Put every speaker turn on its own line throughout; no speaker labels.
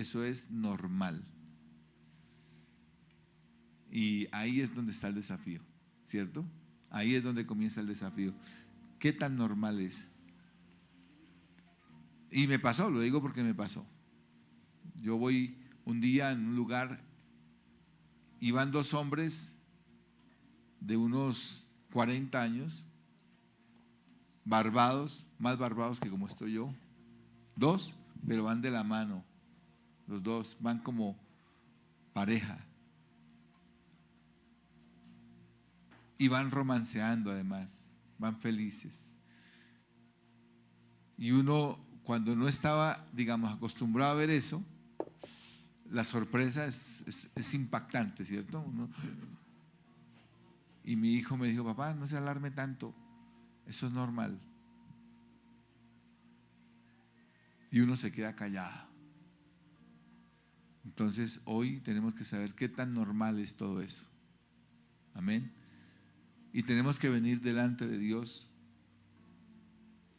eso es normal. Y ahí es donde está el desafío, ¿cierto? Ahí es donde comienza el desafío. ¿Qué tan normal es? Y me pasó, lo digo porque me pasó. Yo voy un día en un lugar, iban dos hombres de unos 40 años, barbados, más barbados que como estoy yo, dos, pero van de la mano, los dos van como pareja y van romanceando, además, van felices. Y uno, cuando no estaba, digamos, acostumbrado a ver eso, la sorpresa es impactante, ¿cierto? Y mi hijo me dijo: papá, no se alarme tanto, eso es normal. Y uno se queda callado. Entonces hoy tenemos que saber qué tan normal es todo eso. Amén. Y tenemos que venir delante de Dios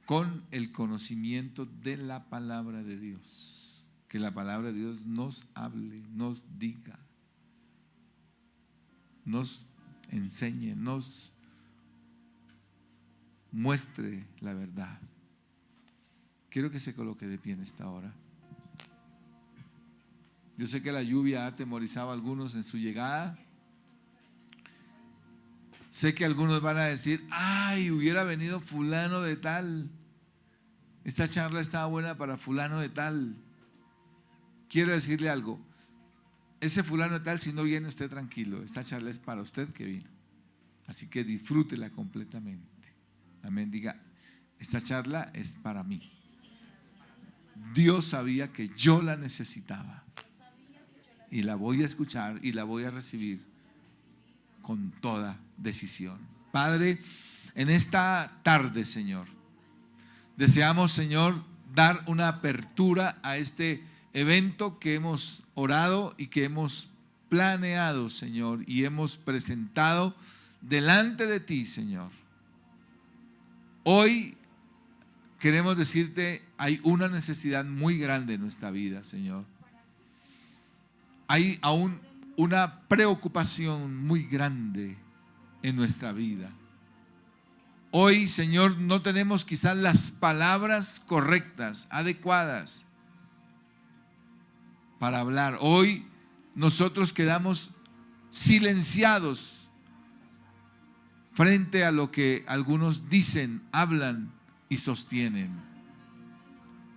con el conocimiento de la palabra de Dios. Que la palabra de Dios nos hable, nos diga, nos enseñe, nos muestre la verdad. Quiero que se coloque de pie en esta hora. Yo sé que la lluvia ha atemorizado a algunos en su llegada. Sé que algunos van a decir: ay, hubiera venido fulano de tal. Esta charla estaba buena para fulano de tal. Quiero decirle algo. Ese fulano de tal, si no viene, usted tranquilo. Esta charla es para usted que vino. Así que disfrútela completamente. Amén. Diga: esta charla es para mí. Dios sabía que yo la necesitaba. Y la voy a escuchar y la voy a recibir con toda decisión. Padre, en esta tarde, Señor, deseamos, Señor, dar una apertura a este evento que hemos orado y que hemos planeado, Señor, y hemos presentado delante de ti, Señor. Hoy queremos decirte: hay una necesidad muy grande en nuestra vida, Señor. Hay aún una preocupación muy grande en nuestra vida. Hoy, Señor, no tenemos quizás las palabras correctas, adecuadas para hablar. Hoy nosotros quedamos silenciados frente a lo que algunos dicen, hablan y sostienen.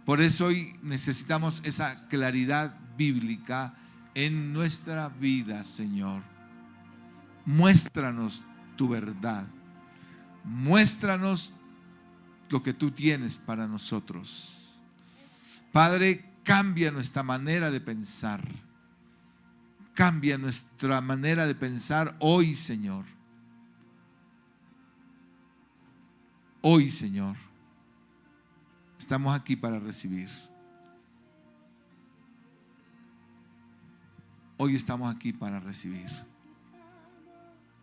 Por eso hoy necesitamos esa claridad bíblica en nuestra vida, Señor. Muéstranos tu verdad. Muéstranos lo que tú tienes para nosotros. Padre, cambia nuestra manera de pensar. Cambia nuestra manera de pensar hoy, Señor. Hoy, Señor, estamos aquí para recibir. Hoy estamos aquí para recibir.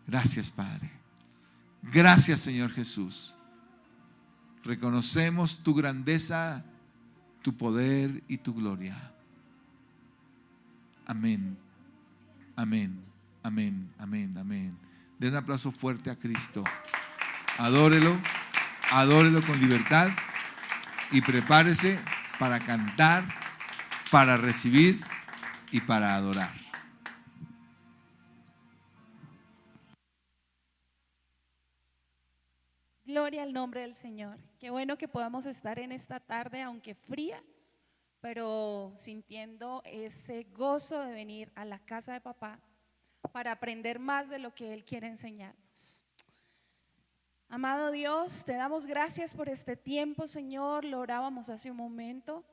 Gracias, Padre. Gracias, Señor Jesús. Reconocemos tu grandeza, tu poder y tu gloria. Amén. Amén. Amén. Amén. Amén. Den un aplauso fuerte a Cristo. Adórelo. Adórelo con libertad. Y prepárese para cantar, para recibir y para adorar.
Gloria al nombre del Señor. Qué bueno que podamos estar en esta tarde, aunque fría, pero sintiendo ese gozo de venir a la casa de papá para aprender más de lo que Él quiere enseñarnos. Amado Dios, te damos gracias por este tiempo, Señor. Lo orábamos hace un momento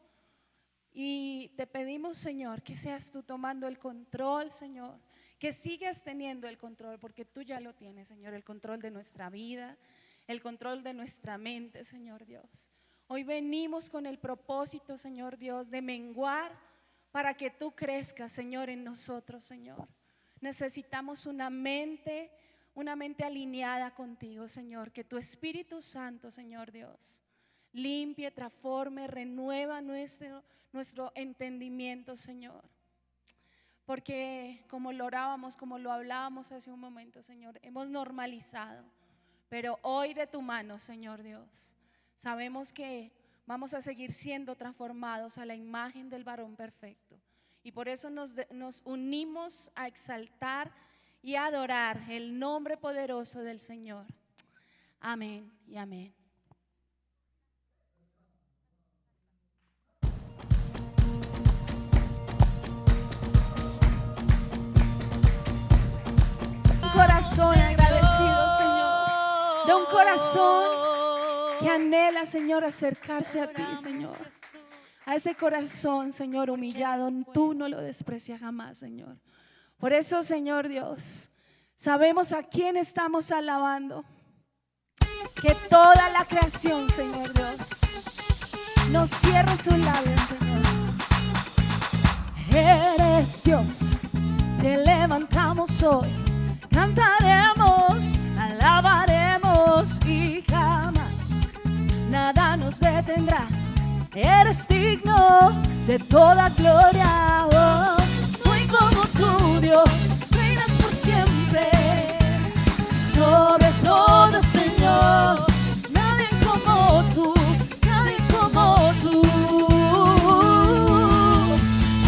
y te pedimos, Señor, que seas tú tomando el control, Señor, que sigas teniendo el control, porque tú ya lo tienes, Señor, el control de nuestra vida, el control de nuestra mente, Señor Dios. Hoy venimos con el propósito, Señor Dios, de menguar para que tú crezcas, Señor, en nosotros, Señor. Necesitamos una mente alineada contigo, Señor. Que tu Espíritu Santo, Señor Dios, limpie, transforme, renueva nuestro entendimiento, Señor. Porque como lo orábamos, como lo hablábamos hace un momento, Señor, hemos normalizado. Pero hoy de tu mano, Señor Dios, sabemos que vamos a seguir siendo transformados a la imagen del varón perfecto. Y por eso nos unimos a exaltar y a adorar el nombre poderoso del Señor. Amén y amén. Un corazón agradecido, Señor, de un corazón que anhela, Señor, acercarse a ti, Señor. A ese corazón, Señor, humillado, tú no lo desprecias jamás, Señor. Por eso, Señor Dios, sabemos a quién estamos alabando. Que toda la creación, Señor Dios, nos cierre sus labios, Señor. Eres Dios, te levantamos hoy, cantaremos, alabaremos y jamás nada nos detendrá. Eres digno de toda gloria, oh, no hay como tú, Dios, reinas por siempre, sobre todo, Señor, nadie como tú, nadie como tú.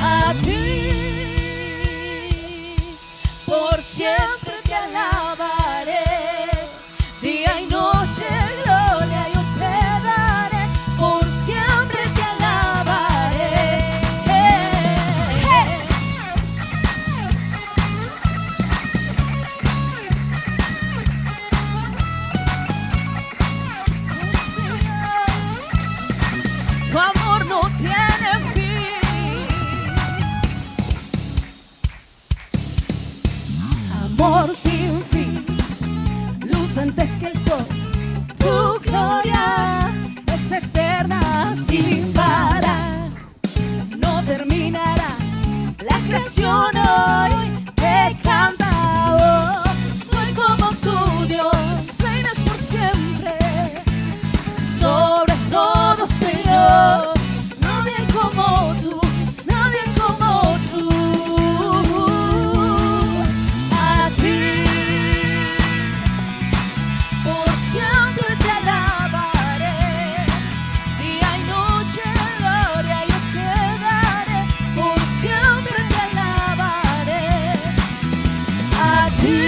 A ti, por siempre te alabaré, día y noche gloria yo te daré, por siempre te alabaré. Tu amor no tiene fin, amor sin fin, luz antes que el sol, tu gloria es eterna sin parar, no terminará, la creación hoy te canta, oh, no hay como tú, Dios, reinas por siempre, sobre todo, Señor, nadie como tú, nadie como tú. A ti, por siempre te alabaré, día y noche gloria yo te daré, por siempre te alabaré. A ti,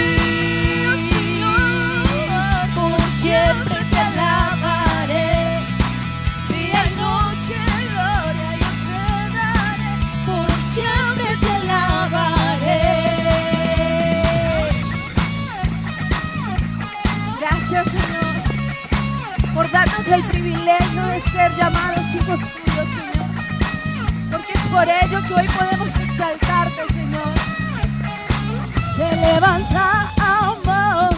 Señor, por siempre te alabaré, día y noche gloria yo te daré, por siempre te alabaré. Gracias, Señor, por darnos el privilegio de ser llamados hijos tuyos, Señor, porque es por ello que hoy podemos exaltarte, Señor. Te levantamos,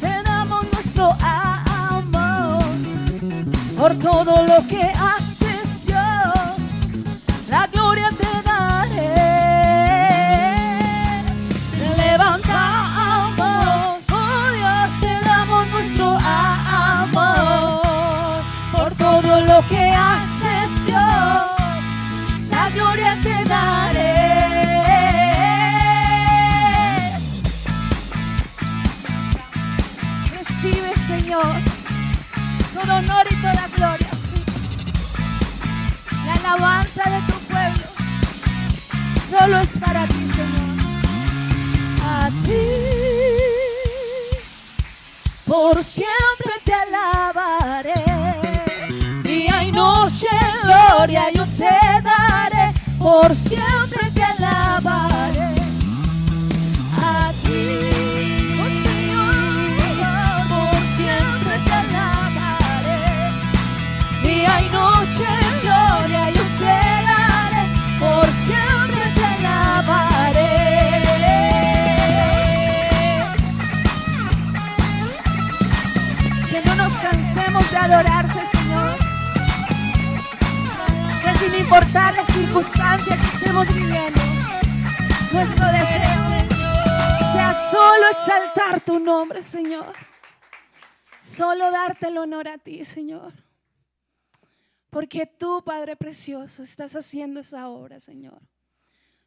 te damos nuestro amor por todo lo que haces, Dios, la gloria te daré. Te levantamos, oh Dios, te damos nuestro amor por todo lo que haces, Dios, la gloria te daré. Recibe, Señor, todo honor y toda gloria, la alabanza de tu pueblo solo es para ti, Señor. A ti, por siempre te alabaré, día y noche gloria yo te daré, por siempre te alabaré. A ti, oh Señor, por siempre te alabaré, día y noche gloria yo te daré, por siempre te alabaré. Que no nos cansemos de adorarte, Señor, que sin importar las circunstancias que estemos viviendo, nuestro deseo sea solo exaltar tu nombre, Señor, solo darte el honor a ti, Señor. Porque tú, Padre precioso, estás haciendo esa obra, Señor.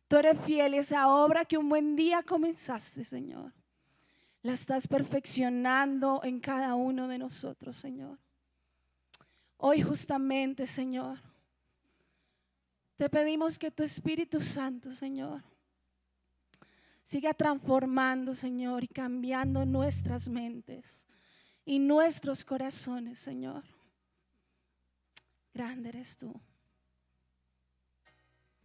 Tú eres fiel, esa obra que un buen día comenzaste, Señor. La estás perfeccionando en cada uno de nosotros, Señor. Hoy justamente, Señor, te pedimos que tu Espíritu Santo, Señor, siga transformando, Señor, y cambiando nuestras mentes y nuestros corazones, Señor. Grande eres tú.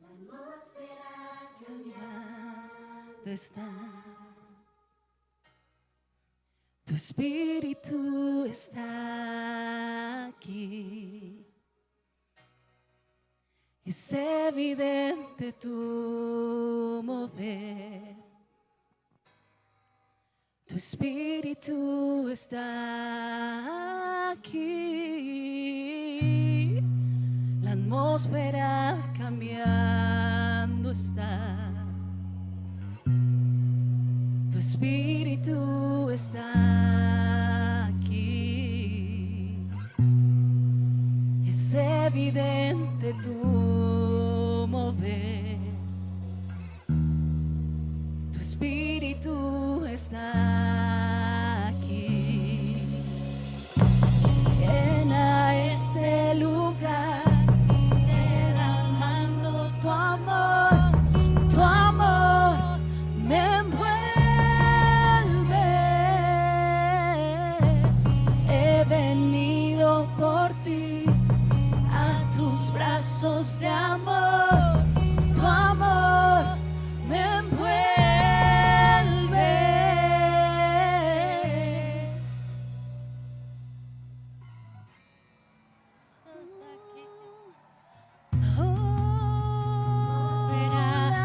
La atmósfera cambiando está. Tu Espíritu está aquí. Es evidente tu mover. Tu Espíritu está aquí. La atmósfera cambiando está. Tu Espíritu está aquí. Es evidente tu mover. Tu Espíritu está aquí. Llena ese lugar, derramando tu amor. Tu amor me envuelve. He venido por ti a tus brazos de amor. Tu amor me envuelve. Estás aquí.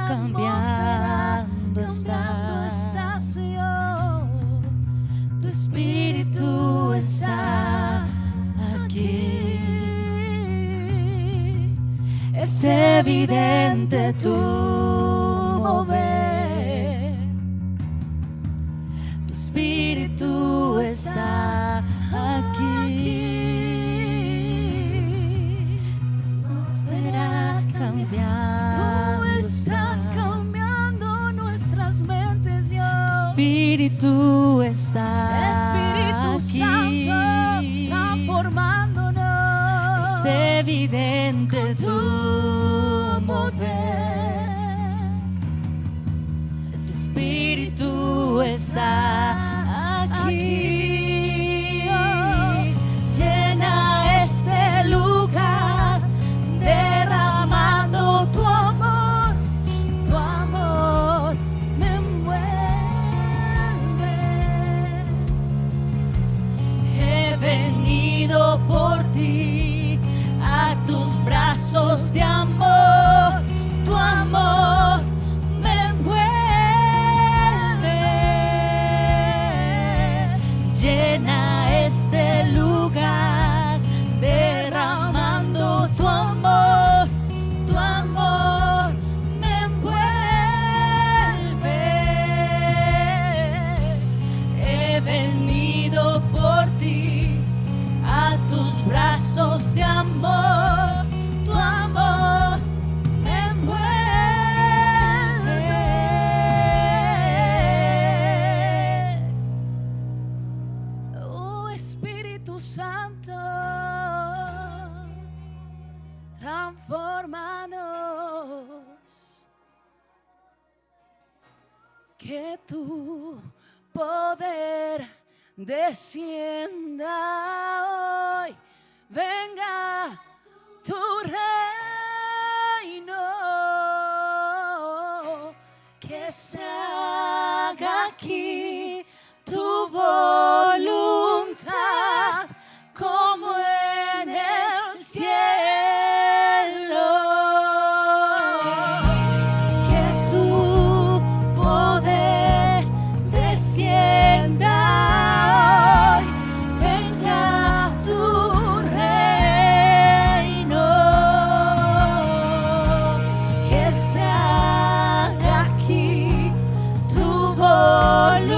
Cambiando estás, tu Espíritu está aquí. Es evidente tu mover. Tu Espíritu está aquí. Atmósfera cambiando. Tú estás cambiando nuestras mentes, Dios. Tu Espíritu está Espíritu aquí. Santo, transformándonos. Es evidente tu mover. Tu Espíritu está aquí. Llena este lugar, derramando tu amor. Tu amor me envuelve. He venido por ti a tus brazos de amor. Tu amor me envuelve. Llena este lugar, derramando tu amor. Tu amor me envuelve. He venido por ti a tus brazos de amor. Tu amor me envuelve. Oh, Espíritu Santo, transfórmanos. Que tu poder descienda hoy. Venga tu reino. Que se haga aquí tu voluntad, como en el cielo. Que tu poder descienda hoy. Venga tu reino. Que se haga aquí tu voluntad,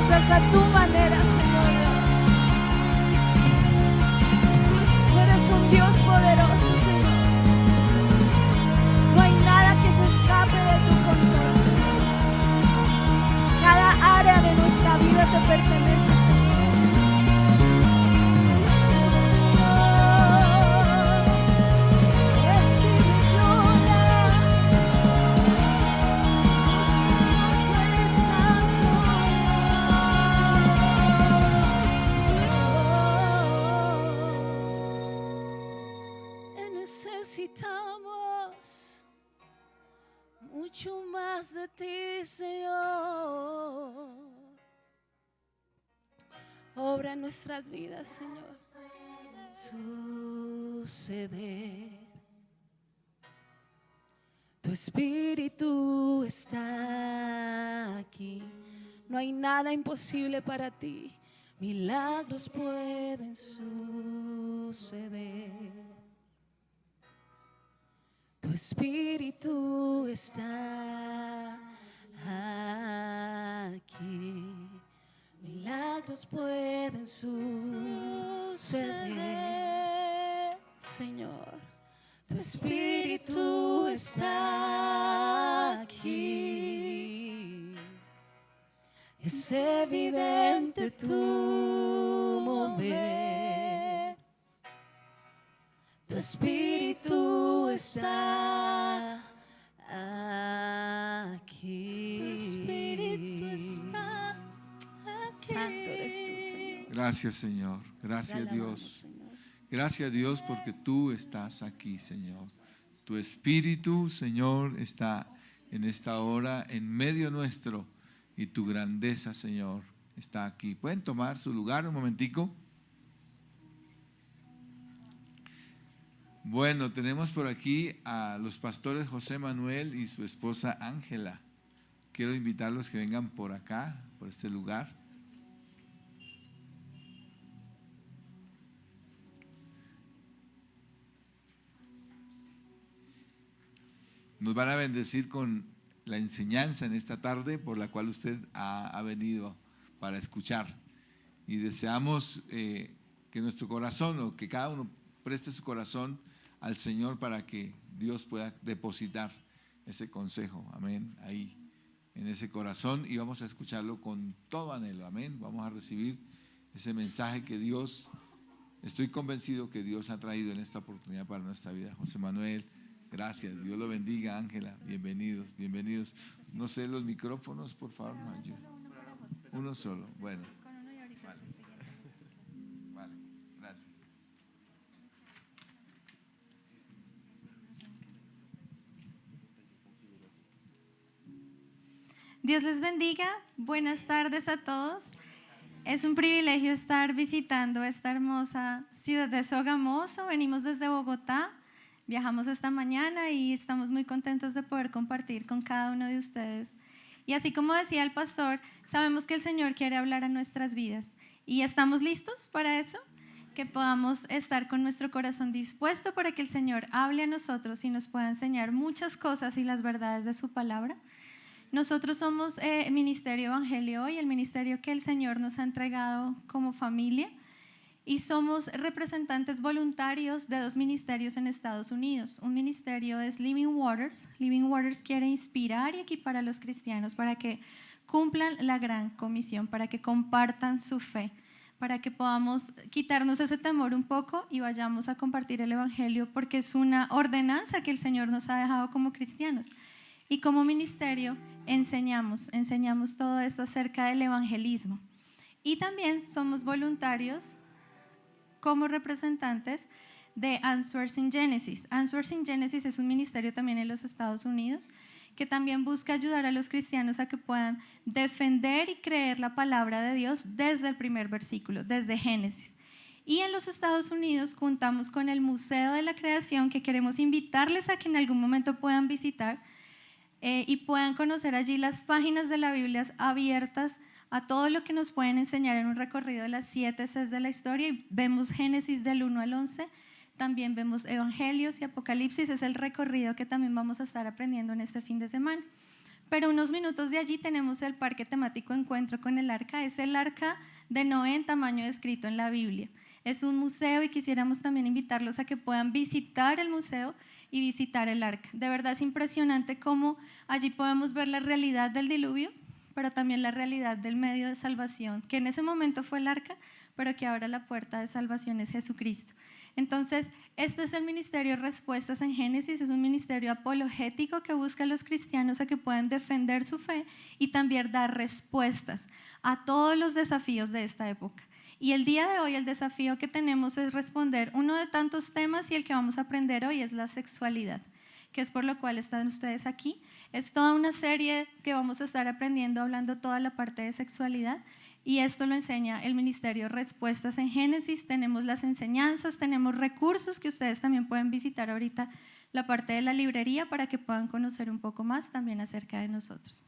usas a tu manera, Señor Dios. Tú eres un Dios poderoso, Señor. No hay nada que se escape de tu control, Señor. Cada área de nuestra vida te pertenece, Señor. Necesitamos mucho más de ti, Señor. Obra en nuestras vidas, Señor. Suceder. Tu espíritu está aquí. No hay nada imposible para ti. Milagros pueden suceder. Tu espíritu está aquí. Milagros pueden suceder, Señor. Tu espíritu está aquí. Es evidente tu mover. Tu espíritu está aquí. Tu espíritu está aquí. Santo eres tú, Señor.
Gracias, Señor. Gracias, Dios. Gracias, Dios, porque tú estás aquí, Señor. Tu espíritu, Señor, está en esta hora en medio nuestro y tu grandeza, Señor, está aquí. ¿Pueden tomar su lugar un momentico? Bueno, tenemos por aquí a los pastores José Manuel y su esposa Ángela. Quiero invitarlos que vengan por acá, por este lugar. Nos van a bendecir con la enseñanza en esta tarde por la cual usted ha venido para escuchar. Y deseamos que nuestro corazón, o que cada uno preste su corazón al Señor para que Dios pueda depositar ese consejo, amén, ahí en ese corazón, y vamos a escucharlo con todo anhelo, amén. Vamos a recibir ese mensaje que Dios, estoy convencido que Dios ha traído en esta oportunidad para nuestra vida. José Manuel, gracias, Dios lo bendiga. Ángela, bienvenidos, bienvenidos. No sé, los micrófonos, por favor, no ayuden. Uno solo, bueno. Vale, gracias.
Dios les bendiga, buenas tardes a todos. Es un privilegio estar visitando esta hermosa ciudad de Sogamoso. Venimos desde Bogotá, viajamos esta mañana y estamos muy contentos de poder compartir con cada uno de ustedes. Y así como decía el pastor, sabemos que el Señor quiere hablar a nuestras vidas y estamos listos para eso, que podamos estar con nuestro corazón dispuesto para que el Señor hable a nosotros y nos pueda enseñar muchas cosas y las verdades de su palabra. Nosotros somos Ministerio Evangelio Hoy, el ministerio que el Señor nos ha entregado como familia, y somos representantes voluntarios de 2 ministerios en Estados Unidos. Un ministerio es Living Waters. Living Waters quiere inspirar y equipar a los cristianos para que cumplan la gran comisión, para que compartan su fe, para que podamos quitarnos ese temor un poco y vayamos a compartir el Evangelio, porque es una ordenanza que el Señor nos ha dejado como cristianos. Y como ministerio enseñamos todo esto acerca del evangelismo. Y también somos voluntarios como representantes de Answers in Genesis. Answers in Genesis es un ministerio también en los Estados Unidos que también busca ayudar a los cristianos a que puedan defender y creer la palabra de Dios desde el primer versículo, desde Génesis. Y en los Estados Unidos contamos con el Museo de la Creación, que queremos invitarles a que en algún momento puedan visitar y puedan conocer allí las páginas de la Biblia abiertas a todo lo que nos pueden enseñar en un recorrido de las 7 Cs de la historia. Y vemos Génesis del 1 al 11, también vemos Evangelios y Apocalipsis. Es el recorrido que también vamos a estar aprendiendo en este fin de semana. pero unos minutos de allí tenemos el parque temático Encuentro con el Arca. Es el Arca de Noé en tamaño descrito en la Biblia. Es un museo y quisiéramos también invitarlos a que puedan visitar el museo y visitar el arca. De verdad es impresionante cómo allí podemos ver la realidad del diluvio, pero también la realidad del medio de salvación, que en ese momento fue el arca, pero que ahora la puerta de salvación es Jesucristo. Entonces, este es el ministerio Respuestas en Génesis, es un ministerio apologético que busca a los cristianos a que puedan defender su fe y también dar respuestas a todos los desafíos de esta época. Y el día de hoy el desafío que tenemos es responder uno de tantos temas, y el que vamos a aprender hoy es la sexualidad, que es por lo cual están ustedes aquí. Es toda una serie que vamos a estar aprendiendo, hablando toda la parte de sexualidad, y esto lo enseña el ministerio Respuestas en Génesis. Tenemos las enseñanzas, tenemos recursos que ustedes también pueden visitar ahorita, la parte de la librería, para que puedan conocer un poco más también acerca de nosotros.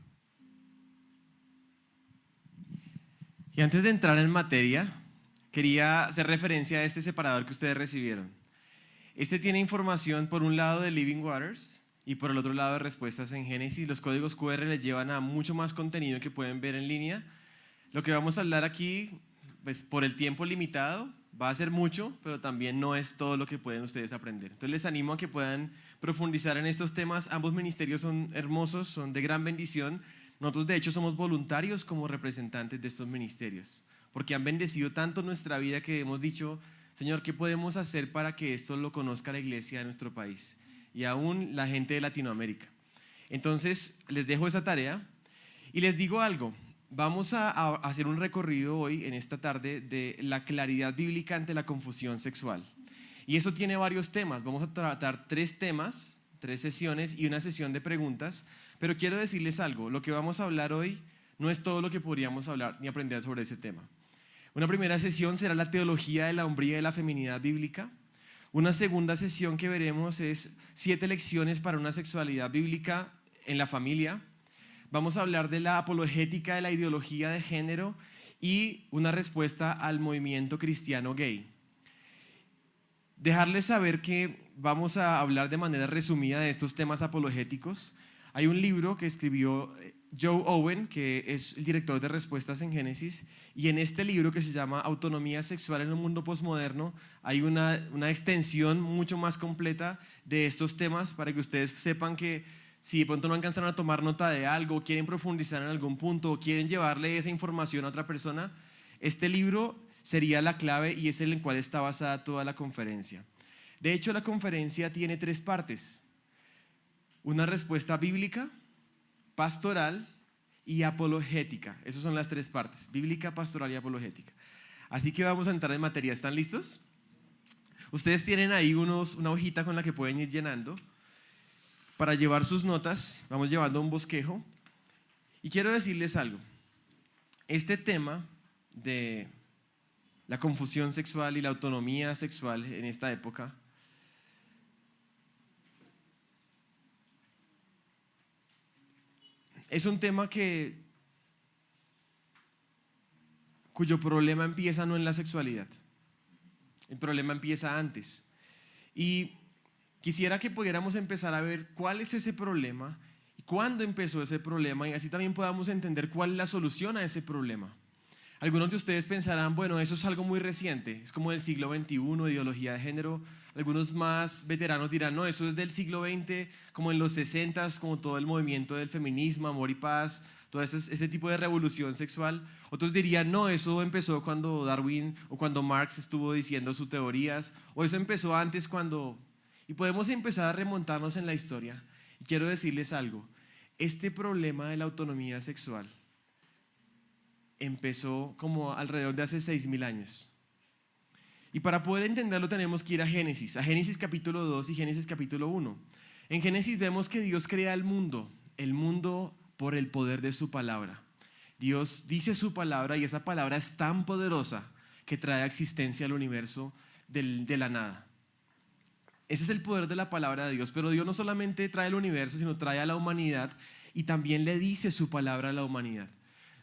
Y antes de entrar en materia, quería hacer referencia a este separador que ustedes recibieron. Este tiene información por un lado de Living Waters y por el otro lado de Respuestas en Génesis. Los códigos QR les llevan a mucho más contenido que pueden ver en línea. Lo que vamos a hablar aquí, pues por el tiempo limitado, va a ser mucho, pero también no es todo lo que pueden ustedes aprender. Entonces les animo a que puedan profundizar en estos temas. Ambos ministerios son hermosos, son de gran bendición. Nosotros de hecho somos voluntarios como representantes de estos ministerios, porque han bendecido tanto nuestra vida que hemos dicho, Señor, ¿qué podemos hacer para que esto lo conozca la iglesia de nuestro país y aún la gente de Latinoamérica? Entonces les dejo esa tarea y les digo algo. Vamos a hacer un recorrido hoy, en esta tarde, de la claridad bíblica ante la confusión sexual. Y eso tiene varios temas. Vamos a tratar 3 temas, 3 sesiones y una sesión de preguntas. Pero quiero decirles algo, lo que vamos a hablar hoy no es todo lo que podríamos hablar ni aprender sobre ese tema. Una primera sesión será la teología de la hombría y la feminidad bíblica. Una segunda sesión que veremos es 7 lecciones para una sexualidad bíblica en la familia. Vamos a hablar de la apologética de la ideología de género y una respuesta al movimiento cristiano gay. Dejarles saber que vamos a hablar de manera resumida de estos temas apologéticos. Hay un libro que escribió Joe Owen, que es el director de Respuestas en Génesis, y en este libro, que se llama Autonomía sexual en un mundo posmoderno, hay una extensión mucho más completa de estos temas, para que ustedes sepan que si de pronto no alcanzaron a tomar nota de algo, quieren profundizar en algún punto o quieren llevarle esa información a otra persona, este libro sería la clave y es en el cual está basada toda la conferencia. De hecho, la conferencia tiene 3 partes: una respuesta bíblica, pastoral y apologética. Esas son las 3 partes: bíblica, pastoral y apologética. Así que vamos a entrar en materia. ¿Están listos? Ustedes tienen ahí una hojita con la que pueden ir llenando para llevar sus notas. Vamos llevando un bosquejo. Y quiero decirles algo. Este tema de la confusión sexual y la autonomía sexual en esta época es un tema cuyo problema empieza no en la sexualidad. El problema empieza antes. Y quisiera que pudiéramos empezar a ver cuál es ese problema y cuándo empezó ese problema, y así también podamos entender cuál es la solución a ese problema. Algunos de ustedes pensarán, bueno, eso es algo muy reciente, es como del siglo XXI, ideología de género. Algunos más veteranos dirán, no, eso es del siglo XX, como en los 60s, como todo el movimiento del feminismo, amor y paz, todo ese tipo de revolución sexual. Otros dirían, no, eso empezó cuando Darwin o cuando Marx estuvo diciendo sus teorías, o eso empezó antes cuando... Y podemos empezar a remontarnos en la historia. Y quiero decirles algo, este problema de la autonomía sexual empezó como alrededor de hace 6,000 años. Y para poder entenderlo tenemos que ir a Génesis capítulo 2 y Génesis capítulo 1. En Génesis vemos que Dios crea el mundo por el poder de su palabra. Dios dice su palabra y esa palabra es tan poderosa que trae a existencia al universo de la nada. Ese es el poder de la palabra de Dios, pero Dios no solamente trae el universo, sino trae a la humanidad y también le dice su palabra a la humanidad.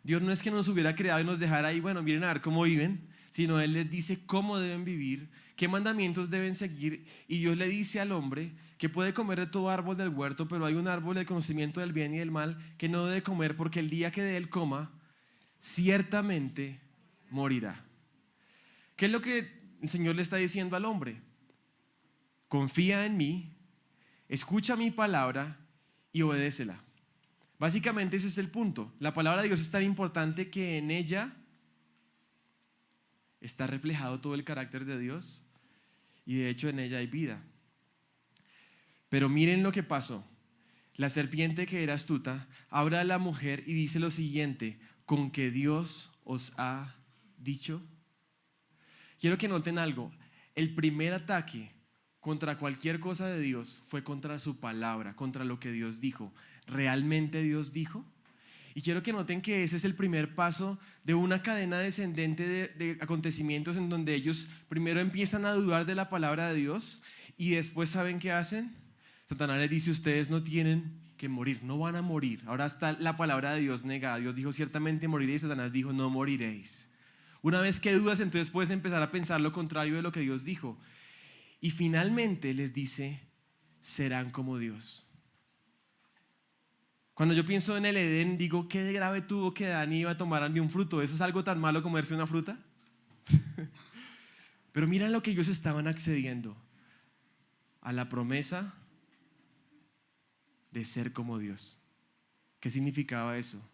Dios no es que nos hubiera creado y nos dejara ahí, bueno, miren a ver cómo viven, sino Él les dice cómo deben vivir, qué mandamientos deben seguir, y Dios le dice al hombre que puede comer de todo árbol del huerto, pero hay un árbol del conocimiento del bien y del mal que no debe comer, porque el día que de él coma, ciertamente morirá. ¿Qué es lo que el Señor le está diciendo al hombre? Confía en mí, escucha mi palabra y obedécela. Básicamente ese es el punto. La palabra de Dios es tan importante que en ella está reflejado todo el carácter de Dios y de hecho en ella hay vida. Pero miren lo que pasó. La serpiente, que era astuta, habla a la mujer y dice lo siguiente: ¿con que Dios os ha dicho? Quiero que noten algo. El primer ataque contra cualquier cosa de Dios fue contra su palabra, contra lo que Dios dijo. ¿Realmente Dios dijo? Y quiero que noten que ese es el primer paso de una cadena descendente de acontecimientos en donde ellos primero empiezan a dudar de la palabra de Dios y después, ¿saben qué hacen? Satanás les dice: ustedes no tienen que morir, no van a morir. Ahora está la palabra de Dios negada. Dios dijo: ciertamente moriréis. Satanás dijo: no moriréis. Una vez que dudas, entonces puedes empezar a pensar lo contrario de lo que Dios dijo. Y finalmente les dice: serán como Dios. Cuando yo pienso en el Edén, digo: ¿qué de grave tuvo que Adán y Eva tomaran de un fruto? ¿Eso es algo tan malo, comerse una fruta? Pero miren lo que ellos estaban accediendo: a la promesa de ser como Dios. ¿Qué significaba eso?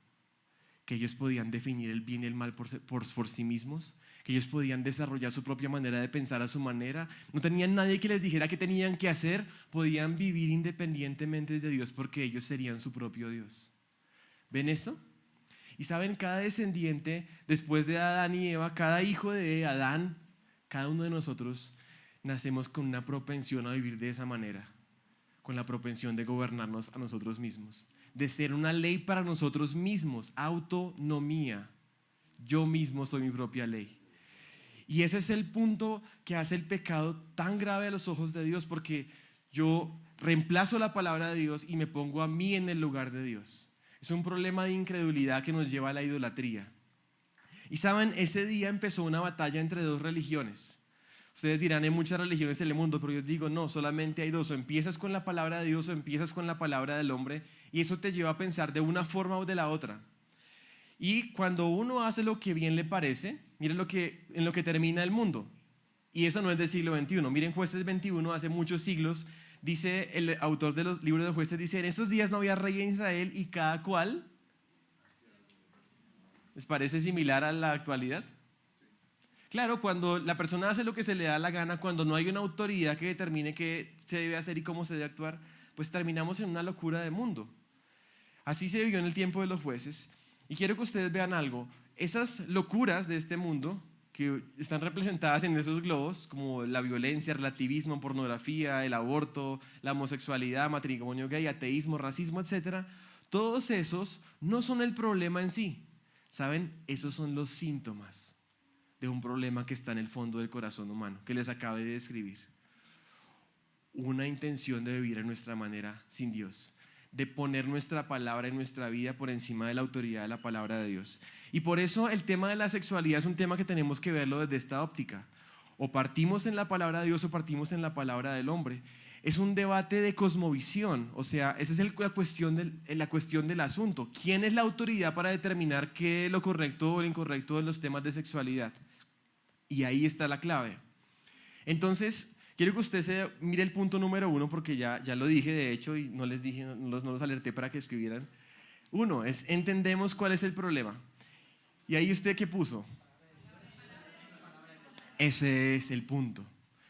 Que ellos podían definir el bien y el mal por sí mismos, que ellos podían desarrollar su propia manera de pensar a su manera, no tenían nadie que les dijera qué tenían que hacer, podían vivir independientemente de Dios porque ellos serían su propio Dios. ¿Ven esto? Y saben, cada descendiente después de Adán y Eva, cada hijo de Adán, cada uno de nosotros nacemos con una propensión a vivir de esa manera, con la propensión de gobernarnos a nosotros mismos, de ser una ley para nosotros mismos, autonomía. Yo mismo soy mi propia ley. Y ese es el punto que hace el pecado tan grave a los ojos de Dios, porque yo reemplazo la palabra de Dios y me pongo a mí en el lugar de Dios. Es un problema de incredulidad que nos lleva a la idolatría. Y saben, ese día empezó una batalla entre dos religiones. Ustedes dirán: hay muchas religiones en el mundo, pero yo digo: no, solamente hay dos. O empiezas con la palabra de Dios o empiezas con la palabra del hombre, y eso te lleva a pensar de una forma o de la otra. Y cuando uno hace lo que bien le parece, miren en lo que termina el mundo. Y eso no es del siglo XXI. Miren Jueces 21, hace muchos siglos, dice el autor de los libros de Jueces, dice: en esos días no había rey en Israel y cada cual. ¿Les parece similar a la actualidad? Claro, cuando la persona hace lo que se le da la gana, cuando no hay una autoridad que determine qué se debe hacer y cómo se debe actuar, pues terminamos en una locura de mundo. Así se vivió en el tiempo de los jueces. Y quiero que ustedes vean algo: esas locuras de este mundo que están representadas en esos globos, como la violencia, el relativismo, pornografía, el aborto, la homosexualidad, matrimonio gay, ateísmo, racismo, etc., todos esos no son el problema en sí. ¿Saben? Esos son los síntomas de un problema que está en el fondo del corazón humano, que les acabé de describir. Una intención de vivir a nuestra manera sin Dios, de poner nuestra palabra en nuestra vida por encima de la autoridad de la palabra de Dios. Y por eso el tema de la sexualidad es un tema que tenemos que verlo desde esta óptica. O partimos en la palabra de Dios o partimos en la palabra del hombre. Es un debate de cosmovisión, o sea, esa es la cuestión del asunto. ¿Quién es la autoridad para determinar qué es lo correcto o lo incorrecto en los temas de sexualidad? Y ahí está la clave. Entonces, quiero que usted mire el punto número 1, porque ya lo dije de hecho y no les dije, no los alerté para que escribieran. 1 es: entendemos cuál es el problema. Y ahí usted, ¿qué puso? Ese es el punto.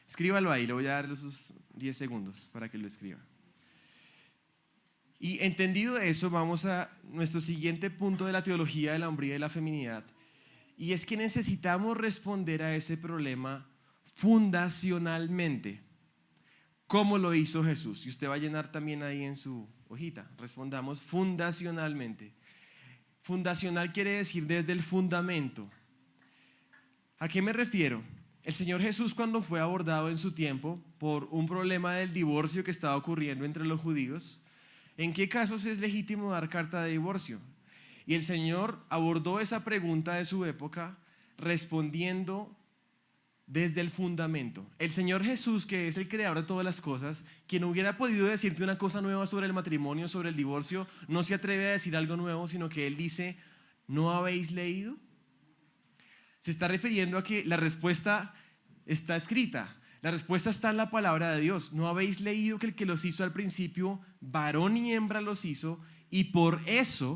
Escríbalo ahí, le voy a dar esos 10 segundos para que lo escriba. Y entendido eso, vamos a nuestro siguiente punto de la teología de la hombría y la feminidad. Y es que necesitamos responder a ese problema fundacionalmente, como lo hizo Jesús. Y usted va a llenar también ahí en su hojita: respondamos fundacionalmente. Fundacional quiere decir desde el fundamento. ¿A qué me refiero? El Señor Jesús, cuando fue abordado en su tiempo por un problema del divorcio que estaba ocurriendo entre los judíos, ¿en qué casos es legítimo dar carta de divorcio? Y el Señor abordó esa pregunta de su época respondiendo desde el fundamento. El Señor Jesús, que es el creador de todas las cosas, quien hubiera podido decirte una cosa nueva sobre el matrimonio, sobre el divorcio, no se atreve a decir algo nuevo, sino que Él dice, ¿no habéis leído? Se está refiriendo a que la respuesta está escrita. La respuesta está en la palabra de Dios. ¿No habéis leído que el que los hizo al principio, varón y hembra los hizo? Y por eso,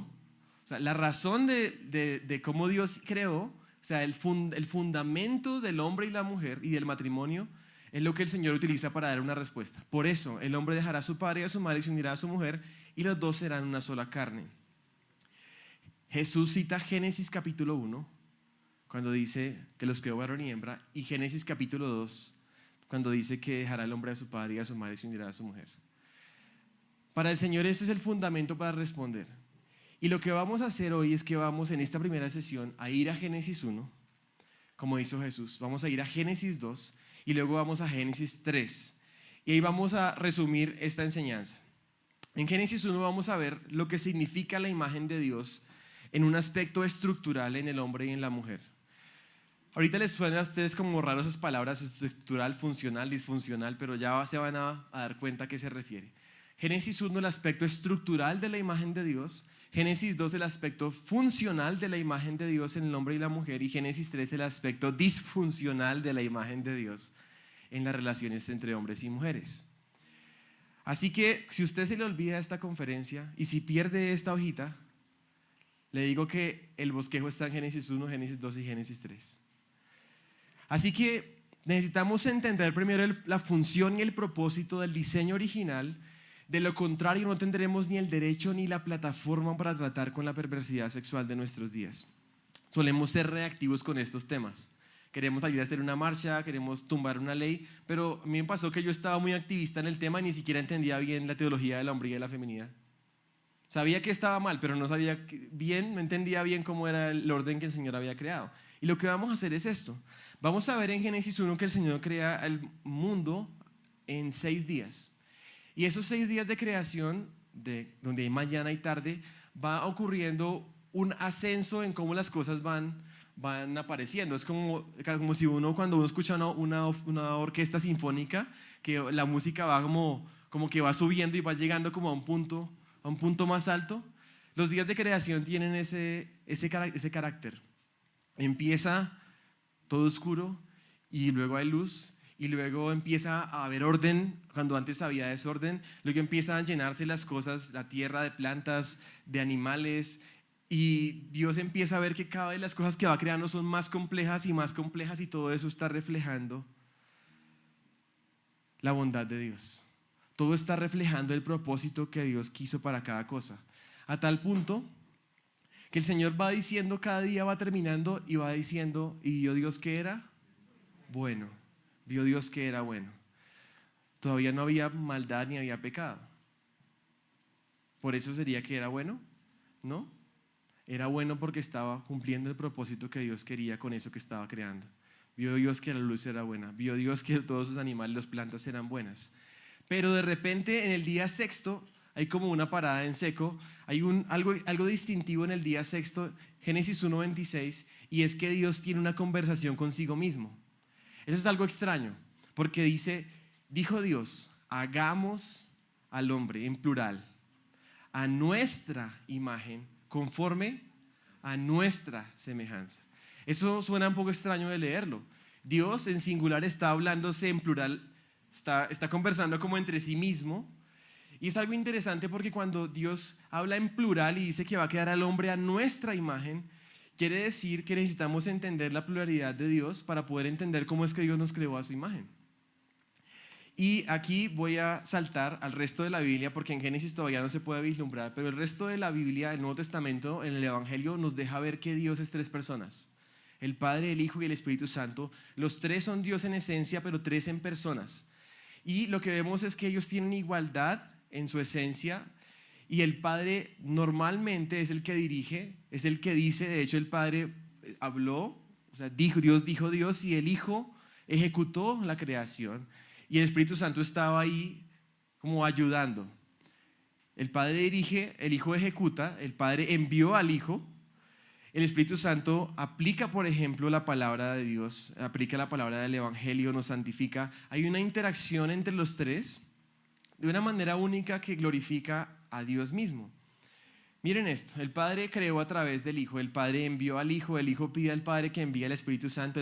o sea, la razón de cómo Dios creó, o sea, el fundamento del hombre y la mujer y del matrimonio, es lo que el Señor utiliza para dar una respuesta. Por eso, el hombre dejará a su padre y a su madre y se unirá a su mujer, y los dos serán una sola carne. Jesús cita Génesis capítulo 1, cuando dice que los creó varón y hembra, y Génesis capítulo 2, cuando dice que dejará el hombre a su padre y a su madre y se unirá a su mujer. Para el Señor ese es el fundamento para responder. Y lo que vamos a hacer hoy es que vamos en esta primera sesión a ir a Génesis 1, como hizo Jesús. Vamos a ir a Génesis 2 y luego vamos a Génesis 3. Y ahí vamos a resumir esta enseñanza. En Génesis 1 vamos a ver lo que significa la imagen de Dios en un aspecto estructural en el hombre y en la mujer. Ahorita les suenan a ustedes como raras esas palabras, estructural, funcional, disfuncional, pero ya se van a dar cuenta a qué se refiere. Génesis 1, el aspecto estructural de la imagen de Dios. Génesis 2, el aspecto funcional de la imagen de Dios en el hombre y la mujer. Y Génesis 3, el aspecto disfuncional de la imagen de Dios en las relaciones entre hombres y mujeres. Así que si usted se le olvida esta conferencia y si pierde esta hojita, le digo que el bosquejo está en Génesis 1, Génesis 2 y Génesis 3. Así que necesitamos entender primero la función y el propósito del diseño original. De lo contrario, no tendremos ni el derecho ni la plataforma para tratar con la perversidad sexual de nuestros días. Solemos ser reactivos con estos temas. Queremos salir a hacer una marcha, queremos tumbar una ley, pero a mí me pasó que yo estaba muy activista en el tema y ni siquiera entendía bien la teología de la hombría y la feminidad. Sabía que estaba mal, pero no sabía bien, no entendía bien cómo era el orden que el Señor había creado. Y lo que vamos a hacer es esto. Vamos a ver en Génesis 1 que el Señor crea el mundo en 6 días. Y esos 6 días de creación, donde hay mañana y tarde, va ocurriendo un ascenso en cómo las cosas van apareciendo. Es como si cuando uno escucha una orquesta sinfónica, que la música va como que va subiendo y va llegando como a un punto más alto. Los días de creación tienen ese carácter. Empieza todo oscuro y luego hay luz y luego empieza a haber orden cuando antes había desorden, luego empiezan a llenarse las cosas, la tierra de plantas, de animales, y Dios empieza a ver que cada vez las cosas que va creando son más complejas y todo eso está reflejando la bondad de Dios. Todo está reflejando el propósito que Dios quiso para cada cosa, a tal punto que el Señor va diciendo, cada día va terminando y va diciendo, ¿y vio Dios que era? Bueno, vio Dios que era bueno. Todavía no había maldad ni había pecado. ¿Por eso sería que era bueno? No, era bueno porque estaba cumpliendo el propósito que Dios quería con eso que estaba creando. Vio Dios que la luz era buena, vio Dios que todos sus animales, las plantas eran buenas. Pero de repente en el día sexto hay como una parada en seco, hay algo distintivo en el día sexto, Génesis 1:26, y es que Dios tiene una conversación consigo mismo. Eso es algo extraño, porque dijo Dios, hagamos al hombre, en plural, a nuestra imagen, conforme a nuestra semejanza. Eso suena un poco extraño de leerlo. Dios en singular está hablándose en plural, está conversando como entre sí mismo. Y es algo interesante porque cuando Dios habla en plural y dice que va a crear al hombre a nuestra imagen, quiere decir que necesitamos entender la pluralidad de Dios para poder entender cómo es que Dios nos creó a su imagen. Y aquí voy a saltar al resto de la Biblia porque en Génesis todavía no se puede vislumbrar, pero el resto de la Biblia, el Nuevo Testamento, en el Evangelio nos deja ver que Dios es 3 personas. El Padre, el Hijo y el Espíritu Santo. Los 3 son Dios en esencia, pero 3 en personas. Y lo que vemos es que ellos tienen igualdad en su esencia, y el Padre normalmente es el que dirige, es el que dice. De hecho, el Padre habló, o sea, Dios dijo y el Hijo ejecutó la creación, y el Espíritu Santo estaba ahí como ayudando. El Padre dirige, el Hijo ejecuta, el Padre envió al Hijo, el Espíritu Santo aplica, por ejemplo, la palabra de Dios, aplica la palabra del Evangelio, nos santifica. Hay una interacción entre los tres de una manera única que glorifica a Dios mismo. Miren esto, el Padre creó a través del Hijo, el Padre envió al Hijo, el Hijo pide al Padre que envíe al Espíritu Santo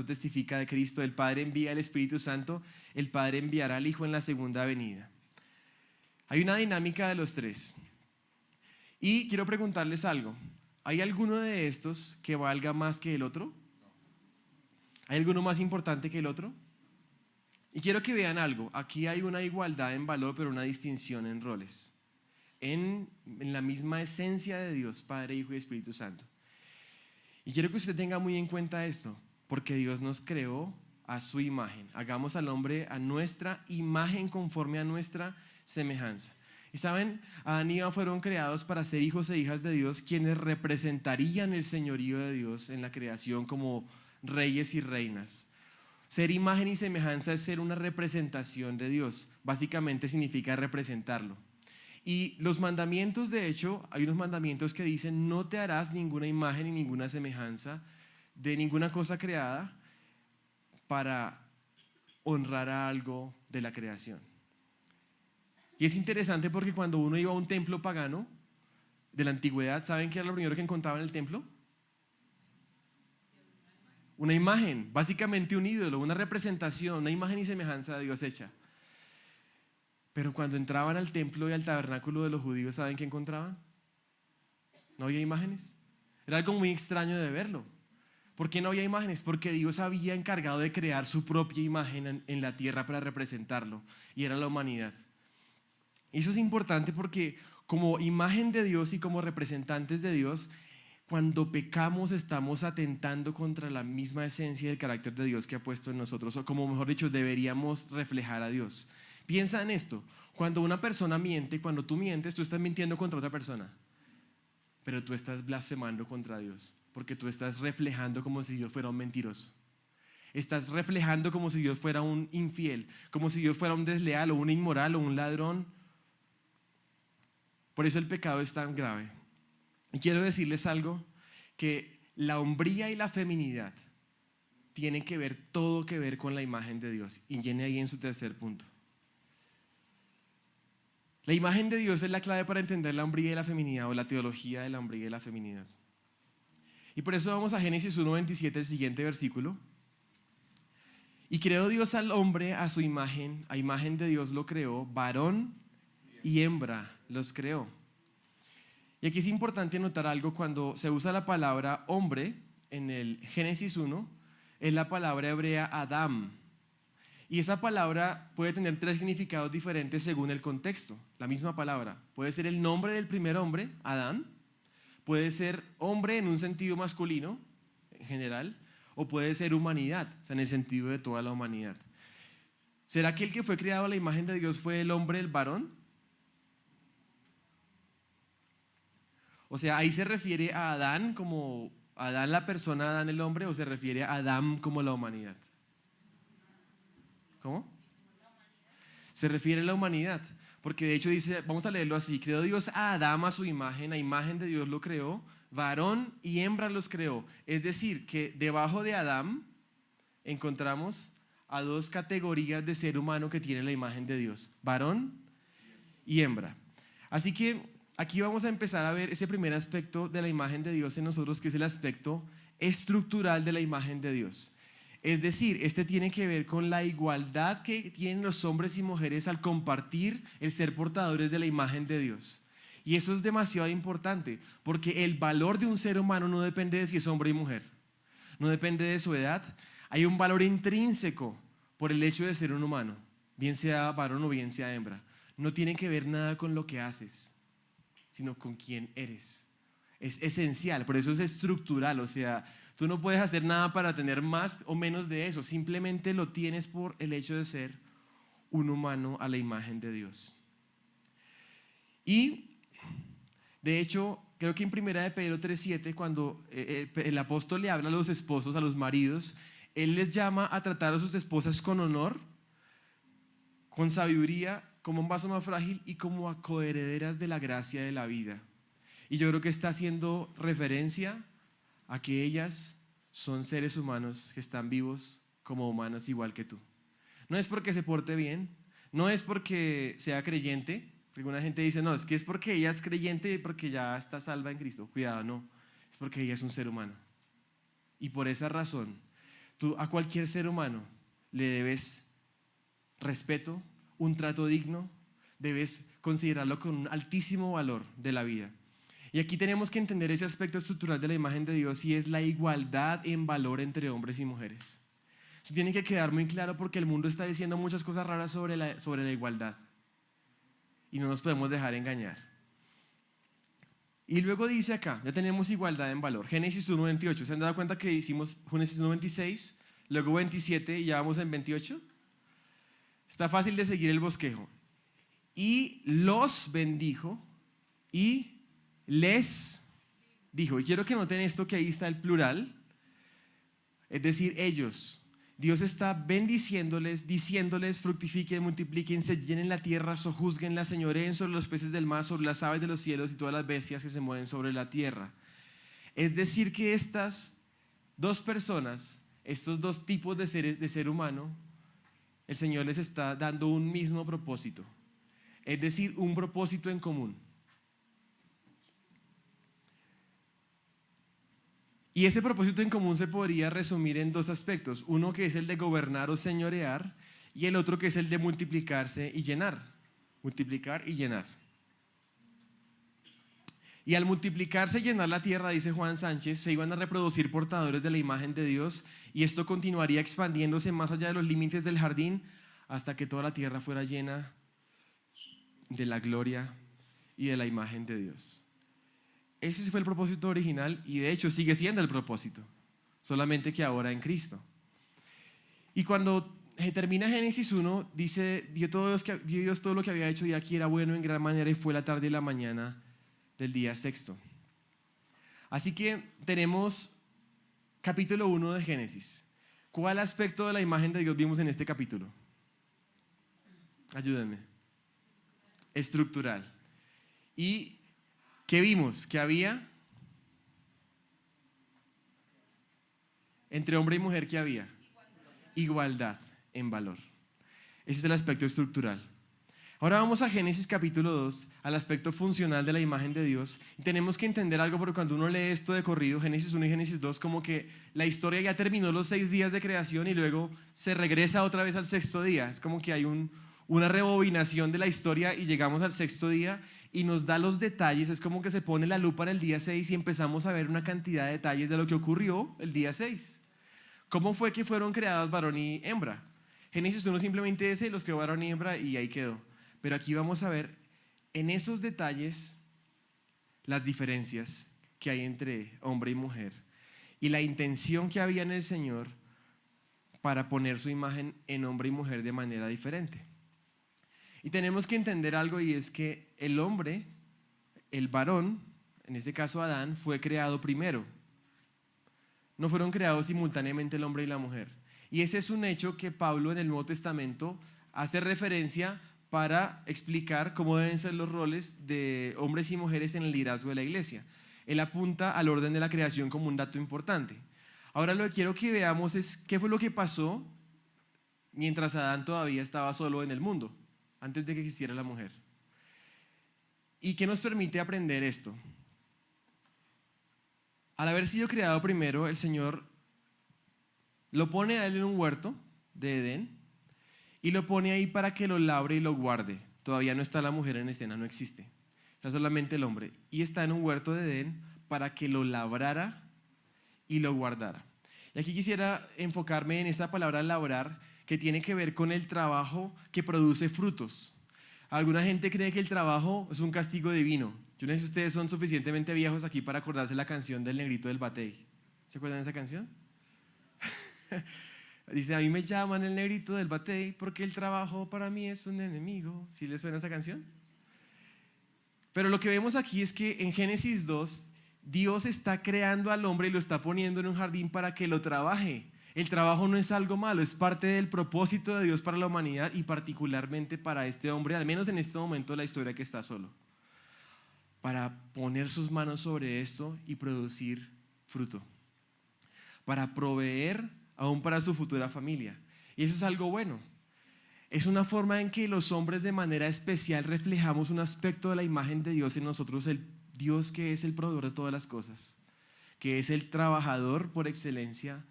testifica de Cristo, el Padre envía al Espíritu Santo, el Padre enviará al Hijo en la segunda venida. Hay una dinámica de los tres. Y quiero preguntarles algo. ¿Hay alguno de estos que valga más que el otro? ¿Hay alguno más importante que el otro? Y quiero que vean algo. Aquí hay una igualdad en valor, pero una distinción en roles. En la misma esencia de Dios, Padre, Hijo y Espíritu Santo. Y quiero que usted tenga muy en cuenta esto, porque Dios nos creó a su imagen. Hagamos al hombre a nuestra imagen conforme a nuestra semejanza. Y saben, Adán y Eva fueron creados para ser hijos e hijas de Dios, quienes representarían el señorío de Dios en la creación como reyes y reinas. Ser imagen y semejanza es ser una representación de Dios. Básicamente significa representarlo. Y los mandamientos, de hecho, hay unos mandamientos que dicen: no te harás ninguna imagen ni ninguna semejanza de ninguna cosa creada para honrar a algo de la creación. Y es interesante porque cuando uno iba a un templo pagano de la antigüedad, ¿saben qué era lo primero que encontraba en el templo? Una imagen, básicamente un ídolo, una representación, una imagen y semejanza de Dios hecha. Pero cuando entraban al templo y al tabernáculo de los judíos, ¿saben qué encontraban? No había imágenes. Era algo muy extraño de verlo. ¿Por qué no había imágenes? Porque Dios había encargado de crear su propia imagen en la tierra para representarlo, y era la humanidad. Y eso es importante porque como imagen de Dios y como representantes de Dios, cuando pecamos estamos atentando contra la misma esencia y el carácter de Dios que ha puesto en nosotros, o como mejor dicho, deberíamos reflejar a Dios. Piensa en esto: cuando una persona miente, cuando tú mientes, tú estás mintiendo contra otra persona, pero tú estás blasfemando contra Dios, porque tú estás reflejando como si Dios fuera un mentiroso. Estás reflejando como si Dios fuera un infiel, como si Dios fuera un desleal o un inmoral o un ladrón. Por eso el pecado es tan grave. Y quiero decirles algo, que la hombría y la feminidad tienen que ver, todo que ver con la imagen de Dios. Y viene ahí en su tercer punto. La imagen de Dios es la clave para entender la hombría y la feminidad, o la teología de la hombría y la feminidad. Y por eso vamos a Génesis 1:27, el siguiente versículo. Y creó Dios al hombre a su imagen, a imagen de Dios lo creó, varón y hembra los creó. Y aquí es importante notar algo: cuando se usa la palabra hombre en el Génesis 1, es la palabra hebrea Adam. Y esa palabra puede tener tres significados diferentes según el contexto. La misma palabra puede ser el nombre del primer hombre, Adán, puede ser hombre en un sentido masculino en general, o puede ser humanidad, o sea, en el sentido de toda la humanidad. ¿Será que el que fue creado a la imagen de Dios fue el hombre, el varón? O sea, ¿ahí se refiere a Adán como Adán la persona, Adán el hombre, o se refiere a Adán como la humanidad? ¿Cómo? Se refiere a la humanidad, porque de hecho dice, vamos a leerlo así: creó Dios a Adán a su imagen, a imagen de Dios lo creó, varón y hembra los creó. Es decir, que debajo de Adán encontramos a dos categorías de ser humano que tienen la imagen de Dios: varón y hembra. Así que aquí vamos a empezar a ver ese primer aspecto de la imagen de Dios en nosotros, que es el aspecto estructural de la imagen de Dios. Es decir, este tiene que ver con la igualdad que tienen los hombres y mujeres al compartir el ser portadores de la imagen de Dios. Y eso es demasiado importante, porque el valor de un ser humano no depende de si es hombre y mujer, no depende de su edad. Hay un valor intrínseco por el hecho de ser un humano, bien sea varón o bien sea hembra. No tiene que ver nada con lo que haces, sino con quién eres. Es esencial, por eso es estructural. O sea, tú no puedes hacer nada para tener más o menos de eso, simplemente lo tienes por el hecho de ser un humano a la imagen de Dios. Y de hecho, creo que en 1 Pedro 3:7, cuando el apóstol le habla a los esposos, a los maridos, él les llama a tratar a sus esposas con honor, con sabiduría, como un vaso más frágil y como a coherederas de la gracia de la vida. Y yo creo que está haciendo referencia a que ellas son seres humanos que están vivos como humanos igual que tú. No es porque se porte bien, no es porque sea creyente. Alguna gente dice, no, es porque ella es creyente y porque ya está salva en Cristo. Cuidado, no, es porque ella es un ser humano. Y por esa razón, tú a cualquier ser humano le debes respeto, un trato digno, debes considerarlo con un altísimo valor de la vida. Y aquí tenemos que entender ese aspecto estructural de la imagen de Dios, y es la igualdad en valor entre hombres y mujeres. Eso tiene que quedar muy claro porque el mundo está diciendo muchas cosas raras sobre la igualdad. Y no nos podemos dejar engañar. Y luego dice acá, ya tenemos igualdad en valor. Génesis 1:28. ¿Se han dado cuenta que hicimos Génesis 1:26, luego 27 y ya vamos en 28? Está fácil de seguir el bosquejo. Y los bendijo y les dijo. Y quiero que noten esto, que ahí está el plural, es decir, ellos. Dios está bendiciéndoles, diciéndoles: fructifiquen, multiplíquense, llenen la tierra, sojuzguenla, señoreen sobre los peces del mar, sobre las aves de los cielos y todas las bestias que se mueven sobre la tierra. Es decir, que estas dos personas, estos dos tipos de ser humano, el Señor les está dando un mismo propósito, es decir, un propósito en común. Y ese propósito en común se podría resumir en dos aspectos: uno que es el de gobernar o señorear, y el otro que es el de multiplicarse y llenar. Multiplicar y llenar. Y al multiplicarse y llenar la tierra, dice Juan Sánchez, se iban a reproducir portadores de la imagen de Dios, y esto continuaría expandiéndose más allá de los límites del jardín hasta que toda la tierra fuera llena de la gloria y de la imagen de Dios. Ese fue el propósito original, y de hecho sigue siendo el propósito, solamente que ahora en Cristo. Y cuando termina Génesis 1, dice: vio Dios todo lo que había hecho, y aquí era bueno en gran manera, y fue la tarde y la mañana del día sexto. Así que tenemos capítulo 1 de Génesis. ¿Cuál aspecto de la imagen de Dios vimos en este capítulo? Ayúdenme. Estructural. ¿Y qué vimos? Que había entre hombre y mujer, ¿qué había? Igualdad en valor. Ese es el aspecto estructural. Ahora vamos a Génesis capítulo 2, al aspecto funcional de la imagen de Dios. Y tenemos que entender algo, porque cuando uno lee esto de corrido, Génesis 1 y Génesis 2, como que la historia ya terminó los 6 días de creación y luego se regresa otra vez al sexto día. Es como que hay una rebobinación de la historia y llegamos al sexto día y nos da los detalles. Es como que se pone la lupa en el día 6 y empezamos a ver una cantidad de detalles de lo que ocurrió el día 6. ¿Cómo fue que fueron creados varón y hembra? Génesis 1 simplemente dice: los creó varón y hembra, y ahí quedó. Pero aquí vamos a ver en esos detalles las diferencias que hay entre hombre y mujer y la intención que había en el Señor para poner su imagen en hombre y mujer de manera diferente. Y tenemos que entender algo, y es que el hombre, el varón, en este caso Adán, fue creado primero. No fueron creados simultáneamente el hombre y la mujer. Y ese es un hecho que Pablo en el Nuevo Testamento hace referencia para explicar cómo deben ser los roles de hombres y mujeres en el liderazgo de la iglesia. Él apunta al orden de la creación como un dato importante. Ahora lo que quiero que veamos es qué fue lo que pasó mientras Adán todavía estaba solo en el mundo, antes de que existiera la mujer. ¿Y qué nos permite aprender esto? Al haber sido creado primero, el Señor lo pone a él en un huerto de Edén y lo pone ahí para que lo labre y lo guarde. Todavía no está la mujer en escena, no existe. Está solamente el hombre. Y está en un huerto de Edén para que lo labrara y lo guardara. Y aquí quisiera enfocarme en esa palabra labrar, que tiene que ver con el trabajo que produce frutos. Alguna gente cree que el trabajo es un castigo divino. Yo no sé si ustedes son suficientemente viejos aquí para acordarse la canción del Negrito del Batey. ¿Se acuerdan de esa canción? Dice: a mí me llaman el Negrito del Batey porque el trabajo para mí es un enemigo. ¿Sí les suena esa canción? Pero lo que vemos aquí es que en Génesis 2, Dios está creando al hombre y lo está poniendo en un jardín para que lo trabaje. El trabajo no es algo malo, es parte del propósito de Dios para la humanidad y particularmente para este hombre, al menos en este momento de la historia, que está solo, para poner sus manos sobre esto y producir fruto. para proveer aún para su futura familia. Y eso es algo bueno. Es una forma en que los hombres de manera especial reflejamos un aspecto de la imagen de Dios en nosotros, el Dios que es el proveedor de todas las cosas, que es el trabajador por excelencia.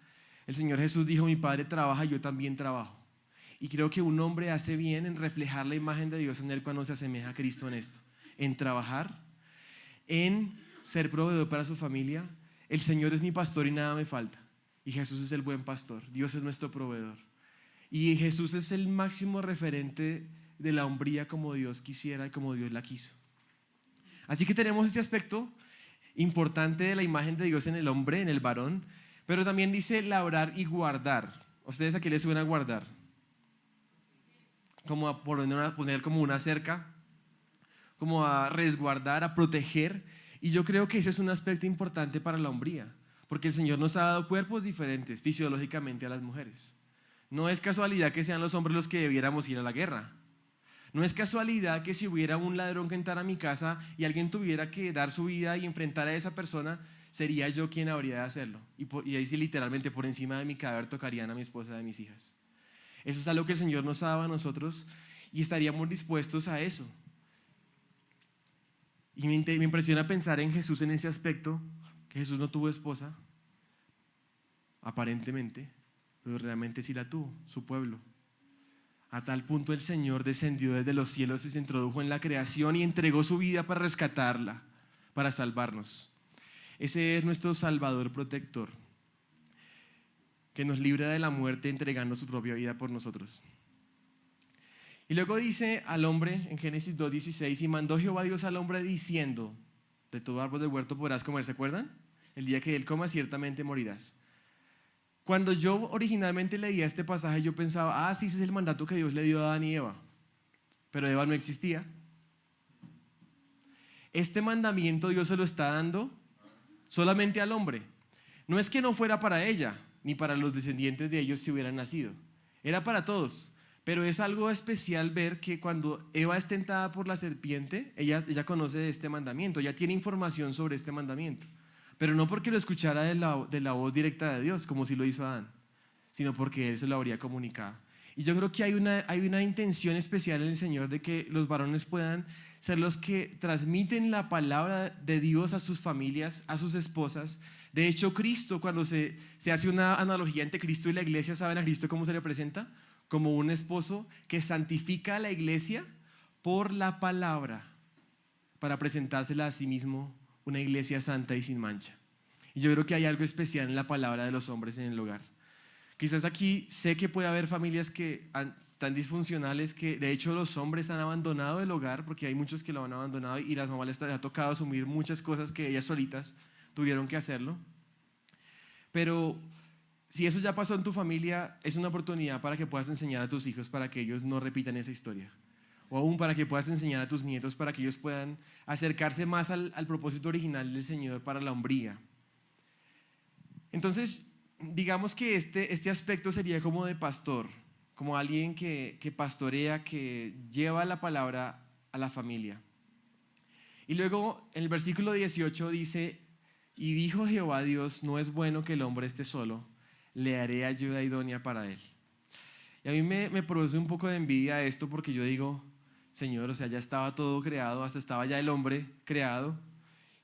El Señor Jesús dijo: mi Padre trabaja, yo también trabajo. Y creo que un hombre hace bien en reflejar la imagen de Dios en él cuando se asemeja a Cristo en esto, en trabajar, en ser proveedor para su familia. El Señor es mi pastor y nada me falta. Y Jesús es el buen pastor, Dios es nuestro proveedor. Y Jesús es el máximo referente de la hombría como Dios quisiera y como Dios la quiso. Así que tenemos este aspecto importante de la imagen de Dios en el hombre, en el varón, pero también dice labrar y guardar. ¿Ustedes a qué les suena guardar? Como a poner como una cerca, como a resguardar, a proteger. Y yo creo que ese es un aspecto importante para la hombría, porque el Señor nos ha dado cuerpos diferentes fisiológicamente a las mujeres. No es casualidad que sean los hombres los que debiéramos ir a la guerra. No es casualidad que si hubiera un ladrón que entrara a mi casa y alguien tuviera que dar su vida y enfrentar a esa persona, sería yo quien habría de hacerlo. Y ahí sí, literalmente por encima de mi cadáver tocarían a mi esposa y a mis hijas. Eso es algo que el Señor nos ha dado a nosotros y estaríamos dispuestos a eso. Y me impresiona pensar en Jesús en ese aspecto, que Jesús no tuvo esposa, aparentemente, pero realmente sí la tuvo, su pueblo. A tal punto el Señor descendió desde los cielos y se introdujo en la creación y entregó su vida para rescatarla, para salvarnos. Ese es nuestro Salvador protector, que nos libra de la muerte entregando su propia vida por nosotros. Y luego dice al hombre en Génesis 2:16: y mandó Jehová Dios al hombre diciendo: de todo árbol del huerto podrás comer. ¿Se acuerdan? El día que él coma ciertamente morirás. Cuando yo originalmente leía este pasaje, yo pensaba: sí, ese es el mandato que Dios le dio a Adán y Eva. Pero Eva no existía. Este mandamiento Dios se lo está dando solamente al hombre. No es que no fuera para ella, ni para los descendientes de ellos si hubieran nacido. Era para todos. Pero es algo especial ver que cuando Eva es tentada por la serpiente, ella conoce de este mandamiento, ella tiene información sobre este mandamiento. Pero no porque lo escuchara de la voz directa de Dios, como si lo hizo Adán, sino porque él se lo habría comunicado. Y yo creo que hay una intención especial en el Señor de que los varones puedan ser los que transmiten la palabra de Dios a sus familias, a sus esposas. De hecho, Cristo, cuando se hace una analogía entre Cristo y la iglesia, ¿saben a Cristo cómo se le presenta? Como un esposo que santifica a la iglesia por la palabra para presentársela a sí mismo una iglesia santa y sin mancha. Y yo creo que hay algo especial en la palabra de los hombres en el hogar. Quizás aquí sé que puede haber familias que están disfuncionales, que de hecho los hombres han abandonado el hogar, porque hay muchos que lo han abandonado y las mamás les ha tocado asumir muchas cosas que ellas solitas tuvieron que hacerlo. Pero si eso ya pasó en tu familia, es una oportunidad para que puedas enseñar a tus hijos para que ellos no repitan esa historia. O aún para que puedas enseñar a tus nietos para que ellos puedan acercarse más al propósito original del Señor para la hombría. Entonces, digamos que este aspecto sería como de pastor, como alguien que pastorea, que lleva la palabra a la familia. Y luego en el versículo 18 dice: y dijo Jehová Dios, no es bueno que el hombre esté solo, le haré ayuda idónea para él. Y a mí me produce un poco de envidia esto, porque yo digo: Señor, o sea, ya estaba todo creado, hasta estaba ya el hombre creado,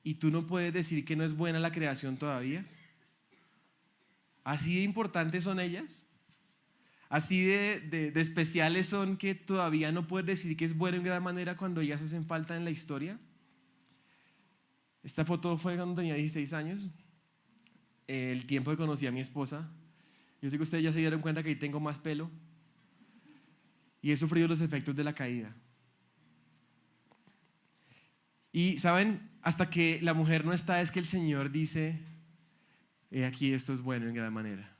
y tú no puedes decir que no es buena la creación todavía. ¿Así de importantes son ellas? ¿Así de especiales son que todavía no puedes decir que es bueno en gran manera cuando ellas hacen falta en la historia? Esta foto fue cuando tenía 16 años, el tiempo que conocí a mi esposa. Yo sé que ustedes ya se dieron cuenta que ahí tengo más pelo y he sufrido los efectos de la caída. Y saben, hasta que la mujer no está, es que el Señor dice: he aquí, esto es bueno en gran manera.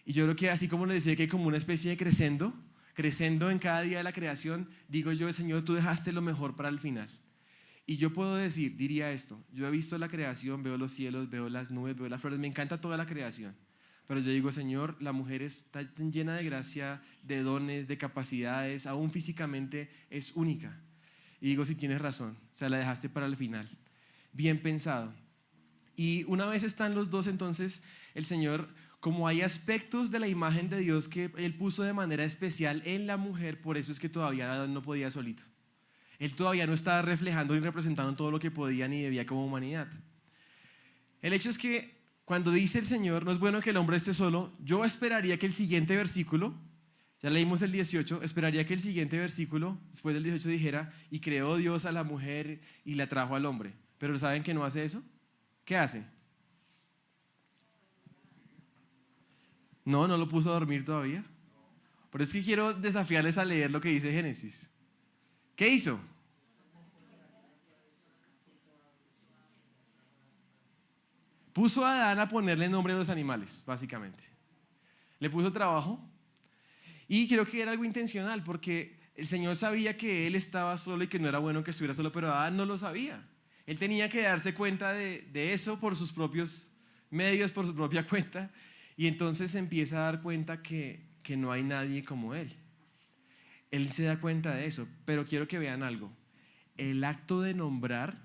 Y yo creo que así como les decía que hay como una especie de crescendo en cada día de la creación, digo yo: Señor, tú dejaste lo mejor para el final. Y yo puedo diría esto: yo he visto la creación, veo los cielos, veo las nubes, veo las flores, me encanta toda la creación. Pero yo digo: Señor, la mujer está llena de gracia, de dones, de capacidades, aún físicamente es única. Y digo: si tienes razón, o sea, la dejaste para el final. Bien pensado. Y una vez están los dos, entonces el Señor, como hay aspectos de la imagen de Dios que Él puso de manera especial en la mujer, por eso es que todavía Adán no podía solito. Él todavía no estaba reflejando y representando todo lo que podía ni debía como humanidad. El hecho es que cuando dice el Señor, no es bueno que el hombre esté solo, yo esperaría que el siguiente versículo, ya leímos el 18, esperaría que el siguiente versículo, después del 18, dijera, y creó Dios a la mujer y la trajo al hombre. Pero ¿saben que no hace eso? ¿Qué hace? No lo puso a dormir todavía. Por eso es que quiero desafiarles a leer lo que dice Génesis. ¿Qué hizo? Puso a Adán a ponerle nombre a los animales, básicamente. Le puso trabajo y creo que era algo intencional porque el Señor sabía que él estaba solo y que no era bueno que estuviera solo, pero Adán no lo sabía. Él tenía que darse cuenta de eso por sus propios medios, por su propia cuenta, y entonces empieza a dar cuenta que no hay nadie como él. Él se da cuenta de eso, pero quiero que vean algo. El acto de nombrar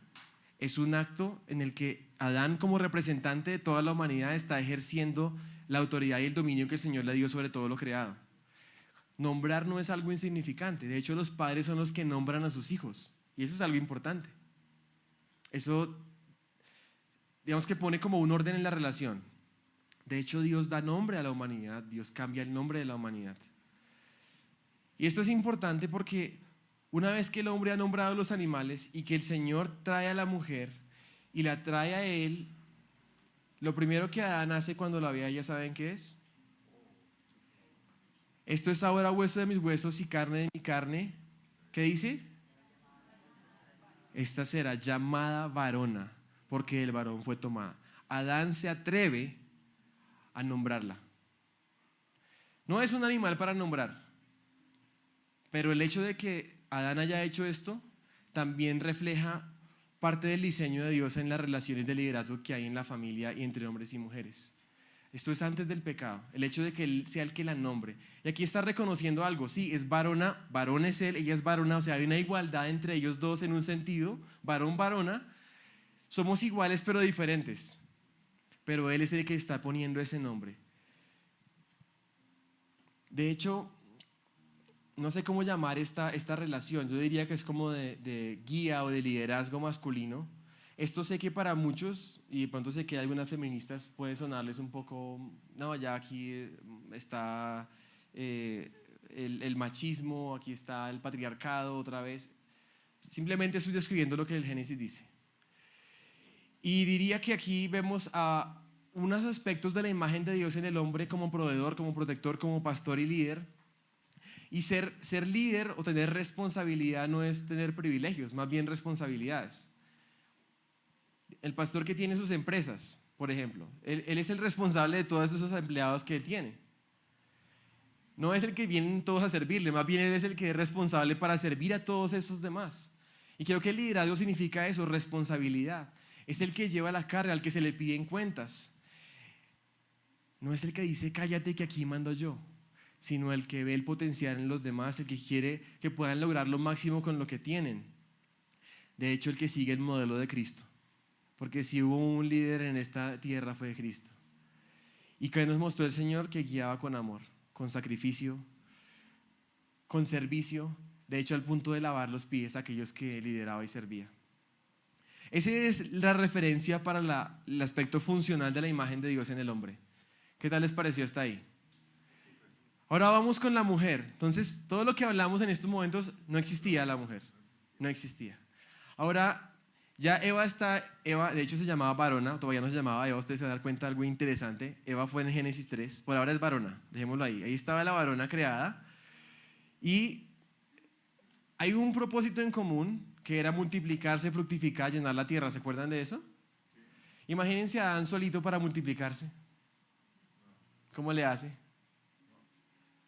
es un acto en el que Adán, como representante de toda la humanidad, está ejerciendo la autoridad y el dominio que el Señor le dio sobre todo lo creado. Nombrar no es algo insignificante. De hecho, los padres son los que nombran a sus hijos. Y eso es algo importante. Eso, digamos que pone como un orden en la relación. De hecho, Dios da nombre a la humanidad. Dios cambia el nombre de la humanidad. Y esto es importante porque una vez que el hombre ha nombrado a los animales y que el Señor trae a la mujer y la trae a él, lo primero que Adán hace cuando la ve a ella, ¿saben qué es? Esto es ahora hueso de mis huesos y carne de mi carne. ¿Qué dice? Esta será llamada varona, porque el varón fue tomada. Adán se atreve a nombrarla. No es un animal para nombrar, pero el hecho de que Adán haya hecho esto también refleja parte del diseño de Dios en las relaciones de liderazgo que hay en la familia y entre hombres y mujeres. Esto es antes del pecado, el hecho de que Él sea el que la nombre. Y aquí está reconociendo algo, sí, es varona, varón es Él, ella es varona, o sea, hay una igualdad entre ellos dos en un sentido, varón, varona, somos iguales pero diferentes, pero Él es el que está poniendo ese nombre. De hecho, no sé cómo llamar esta relación, yo diría que es como de guía o de liderazgo masculino. Esto sé que para muchos, y de pronto sé que hay algunas feministas, puede sonarles un poco, no, ya aquí está el machismo, aquí está el patriarcado otra vez. Simplemente estoy describiendo lo que el Génesis dice. Y diría que aquí vemos a unos aspectos de la imagen de Dios en el hombre como proveedor, como protector, como pastor y líder. Y ser líder o tener responsabilidad no es tener privilegios, más bien responsabilidades. El pastor que tiene sus empresas, por ejemplo, él es el responsable de todos esos empleados que él tiene. No es el que vienen todos a servirle, más bien él es el que es responsable para servir a todos esos demás. Y creo que el liderazgo significa eso, responsabilidad. Es el que lleva la carga, al que se le piden cuentas. No es el que dice cállate que aquí mando yo, sino el que ve el potencial en los demás, el que quiere que puedan lograr lo máximo con lo que tienen. De hecho, el que sigue el modelo de Cristo. Porque si hubo un líder en esta tierra fue Cristo. Y que nos mostró el Señor que guiaba con amor, con sacrificio, con servicio, de hecho al punto de lavar los pies a aquellos que lideraba y servía. Esa es la referencia para el aspecto funcional de la imagen de Dios en el hombre. ¿Qué tal les pareció hasta ahí? Ahora vamos con la mujer. Entonces, todo lo que hablamos en estos momentos no existía la mujer, no existía. Ahora ya Eva, de hecho se llamaba varona, todavía no se llamaba Eva, ustedes se van a dar cuenta de algo interesante. Eva fue en Génesis 3, por ahora es varona, dejémoslo ahí. Ahí estaba la varona creada y hay un propósito en común que era multiplicarse, fructificar, llenar la tierra. ¿Se acuerdan de eso? Imagínense a Adán solito para multiplicarse. ¿Cómo le hace?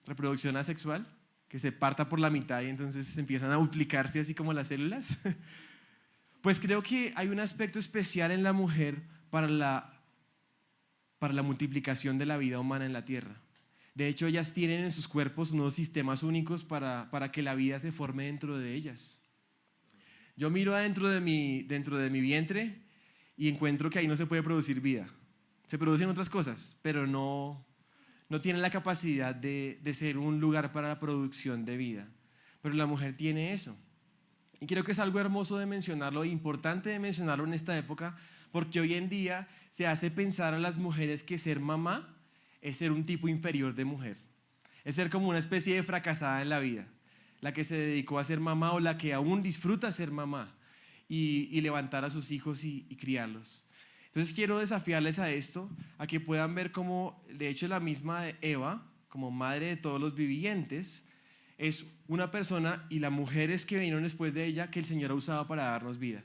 Reproducción asexual, que se parta por la mitad y entonces empiezan a multiplicarse así como las células. Pues creo que hay un aspecto especial en la mujer para la multiplicación de la vida humana en la tierra. De hecho, ellas tienen en sus cuerpos unos sistemas únicos para que la vida se forme dentro de ellas. Yo miro dentro de mi vientre y encuentro que ahí no se puede producir vida. Se producen otras cosas, pero no tiene la capacidad de ser un lugar para la producción de vida. Pero la mujer tiene eso. Y creo que es algo hermoso de mencionarlo, importante de mencionarlo en esta época, porque hoy en día se hace pensar a las mujeres que ser mamá es ser un tipo inferior de mujer. Es ser como una especie de fracasada en la vida, la que se dedicó a ser mamá o la que aún disfruta ser mamá y levantar a sus hijos y criarlos. Entonces quiero desafiarles a esto, a que puedan ver cómo, de hecho, la misma Eva, como madre de todos los vivientes, es una persona, y las mujeres que vinieron después de ella, que el Señor ha usado para darnos vida.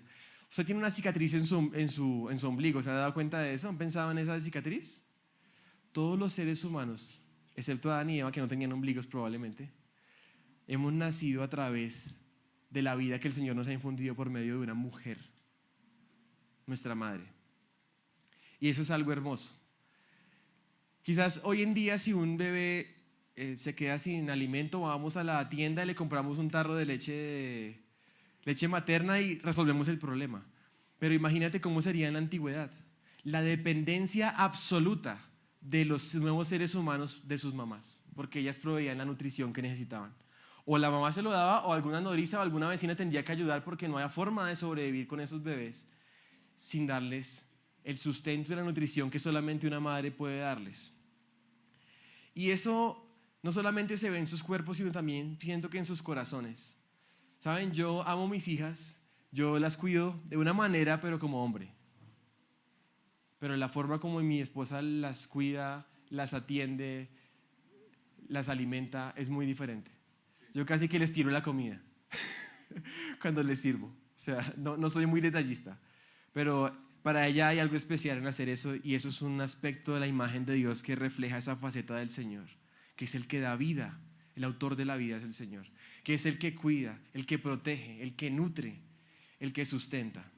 Usted tiene una cicatriz en su ombligo, ¿se ha dado cuenta de eso? ¿Han pensado en esa cicatriz? Todos los seres humanos, excepto Adán y Eva, que no tenían ombligos probablemente, hemos nacido a través de la vida que el Señor nos ha infundido por medio de una mujer, nuestra madre. Y eso es algo hermoso. Quizás hoy en día, si un bebé se queda sin alimento, vamos a la tienda y le compramos un tarro de leche materna y resolvemos el problema. Pero imagínate cómo sería en la antigüedad. La dependencia absoluta de los nuevos seres humanos de sus mamás, porque ellas proveían la nutrición que necesitaban. O la mamá se lo daba, o alguna nodriza o alguna vecina tendría que ayudar, porque no había forma de sobrevivir con esos bebés sin darles el sustento y la nutrición que solamente una madre puede darles. Y eso no solamente se ve en sus cuerpos, sino también siento que en sus corazones. Saben, yo amo mis hijas, yo las cuido de una manera, pero como hombre. Pero la forma como mi esposa las cuida, las atiende, las alimenta, es muy diferente. Yo casi que les tiro la comida cuando les sirvo. O sea, no soy muy detallista, pero para ella hay algo especial en hacer eso, y eso es un aspecto de la imagen de Dios que refleja esa faceta del Señor, que es el que da vida. El autor de la vida es el Señor, que es el que cuida, el que protege, el que nutre, el que sustenta.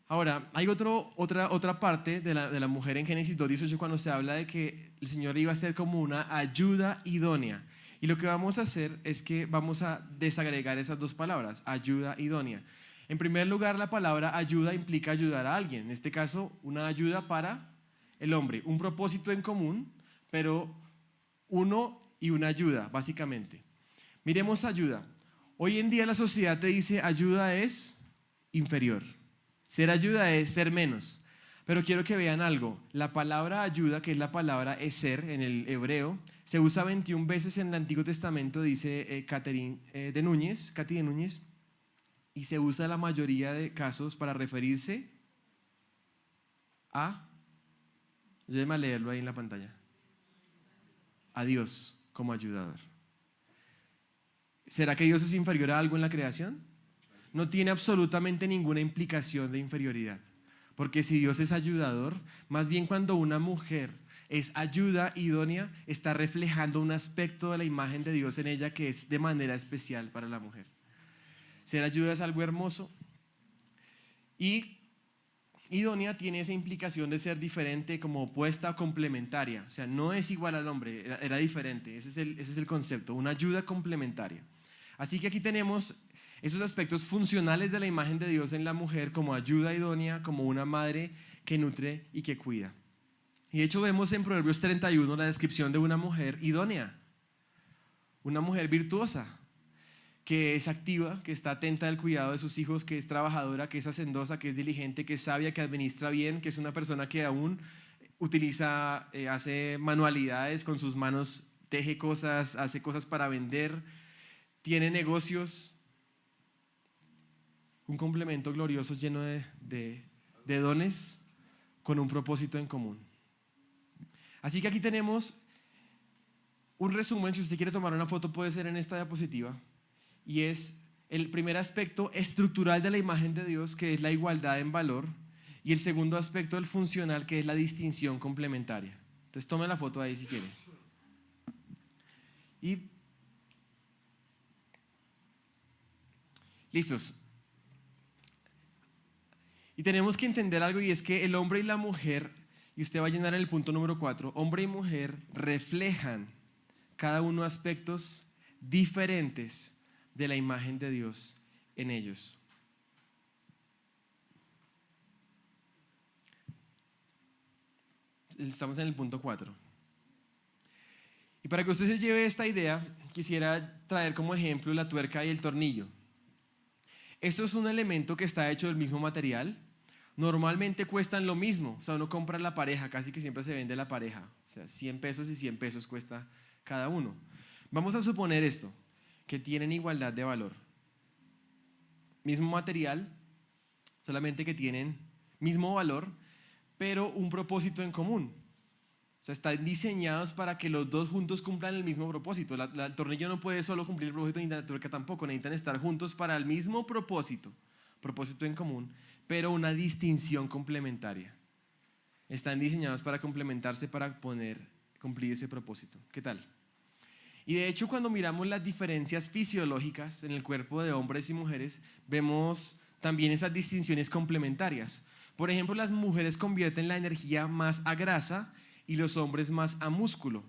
Ahora, hay otra parte de la mujer en Génesis 2:18, cuando se habla de que el Señor iba a ser como una ayuda idónea. Y lo que vamos a hacer es que vamos a desagregar esas dos palabras, ayuda idónea. En primer lugar, la palabra ayuda implica ayudar a alguien. En este caso, una ayuda para el hombre, un propósito en común, pero uno y una ayuda, básicamente. Miremos ayuda. Hoy en día la sociedad te dice ayuda es inferior. Ser ayuda es ser menos. Pero quiero que vean algo. La palabra ayuda, que es la palabra eser en el hebreo, se usa 21 veces en el Antiguo Testamento, dice Katy de Núñez, y se usa en la mayoría de casos para referirse a, déjame leerlo ahí en la pantalla, a Dios como ayudador. ¿Será que Dios es inferior a algo en la creación? No tiene absolutamente ninguna implicación de inferioridad. Porque si Dios es ayudador, más bien cuando una mujer es ayuda idónea, está reflejando un aspecto de la imagen de Dios en ella que es de manera especial para la mujer. Ser ayuda es algo hermoso. Y idónea tiene esa implicación de ser diferente, como opuesta o complementaria. O sea, no es igual al hombre, era diferente. Ese es el concepto, una ayuda complementaria. Así que aquí tenemos esos aspectos funcionales de la imagen de Dios en la mujer, como ayuda idónea, como una madre que nutre y que cuida. Y de hecho vemos en Proverbios 31 la descripción de una mujer idónea, una mujer virtuosa, que es activa, que está atenta al cuidado de sus hijos, que es trabajadora, que es hacendosa, que es diligente, que es sabia, que administra bien, que es una persona que aún utiliza, hace manualidades con sus manos, teje cosas, hace cosas para vender, tiene negocios. Un complemento glorioso lleno de dones con un propósito en común. Así que aquí tenemos un resumen. Si usted quiere tomar una foto, puede ser en esta diapositiva, y es el primer aspecto estructural de la imagen de Dios, que es la igualdad en valor, y el segundo aspecto, el funcional, que es la distinción complementaria. Entonces tome la foto ahí si quiere. Y listos. Y tenemos que entender algo, y es que el hombre y la mujer, y usted va a llenar el punto número 4, hombre y mujer reflejan cada uno aspectos diferentes de la imagen de Dios en ellos. Estamos en el punto 4. Y para que usted se lleve esta idea, quisiera traer como ejemplo la tuerca y el tornillo. Esto es un elemento que está hecho del mismo material. Normalmente cuestan lo mismo. O sea, uno compra la pareja, casi que siempre se vende la pareja. O sea, 100 pesos y 100 pesos cuesta cada uno. Vamos a suponer esto, que tienen igualdad de valor. Mismo material, solamente que tienen mismo valor, pero un propósito en común. O sea, están diseñados para que los dos juntos cumplan el mismo propósito. El tornillo no puede solo cumplir el propósito, ni la tuerca tampoco. Necesitan estar juntos para el mismo propósito en común, pero una distinción complementaria. Están diseñados para complementarse, para cumplir ese propósito. ¿Qué tal? Y de hecho, cuando miramos las diferencias fisiológicas en el cuerpo de hombres y mujeres, vemos también esas distinciones complementarias. Por ejemplo, las mujeres convierten la energía más a grasa y los hombres más a músculo.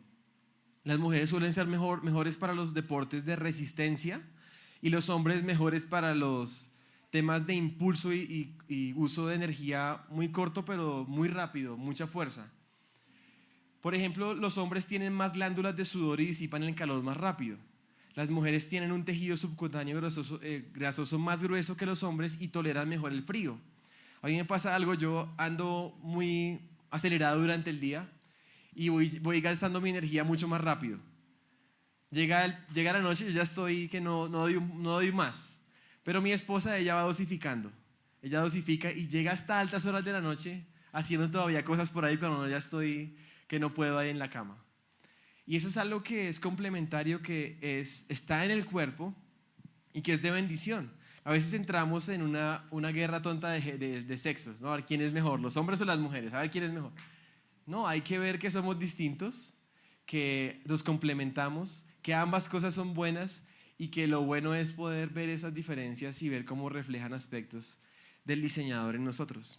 Las mujeres suelen ser mejores para los deportes de resistencia y los hombres mejores para los temas de impulso y uso de energía muy corto pero muy rápido, mucha fuerza. Por ejemplo, los hombres tienen más glándulas de sudor y disipan el calor más rápido. Las mujeres tienen un tejido subcutáneo grasoso más grueso que los hombres y toleran mejor el frío. A mí me pasa algo, yo ando muy acelerado durante el día y voy gastando mi energía mucho más rápido. Llega la noche y yo ya estoy que no doy más. Pero mi esposa, ella va dosificando. Ella dosifica y llega hasta altas horas de la noche haciendo todavía cosas por ahí cuando ya estoy que no puedo ahí en la cama. Y eso es algo que es complementario, que está en el cuerpo y que es de bendición. A veces entramos en una guerra tonta de sexos, ¿no? A ver quién es mejor, los hombres o las mujeres, a ver quién es mejor. No, hay que ver que somos distintos, que nos complementamos, que ambas cosas son buenas y que lo bueno es poder ver esas diferencias y ver cómo reflejan aspectos del diseñador en nosotros.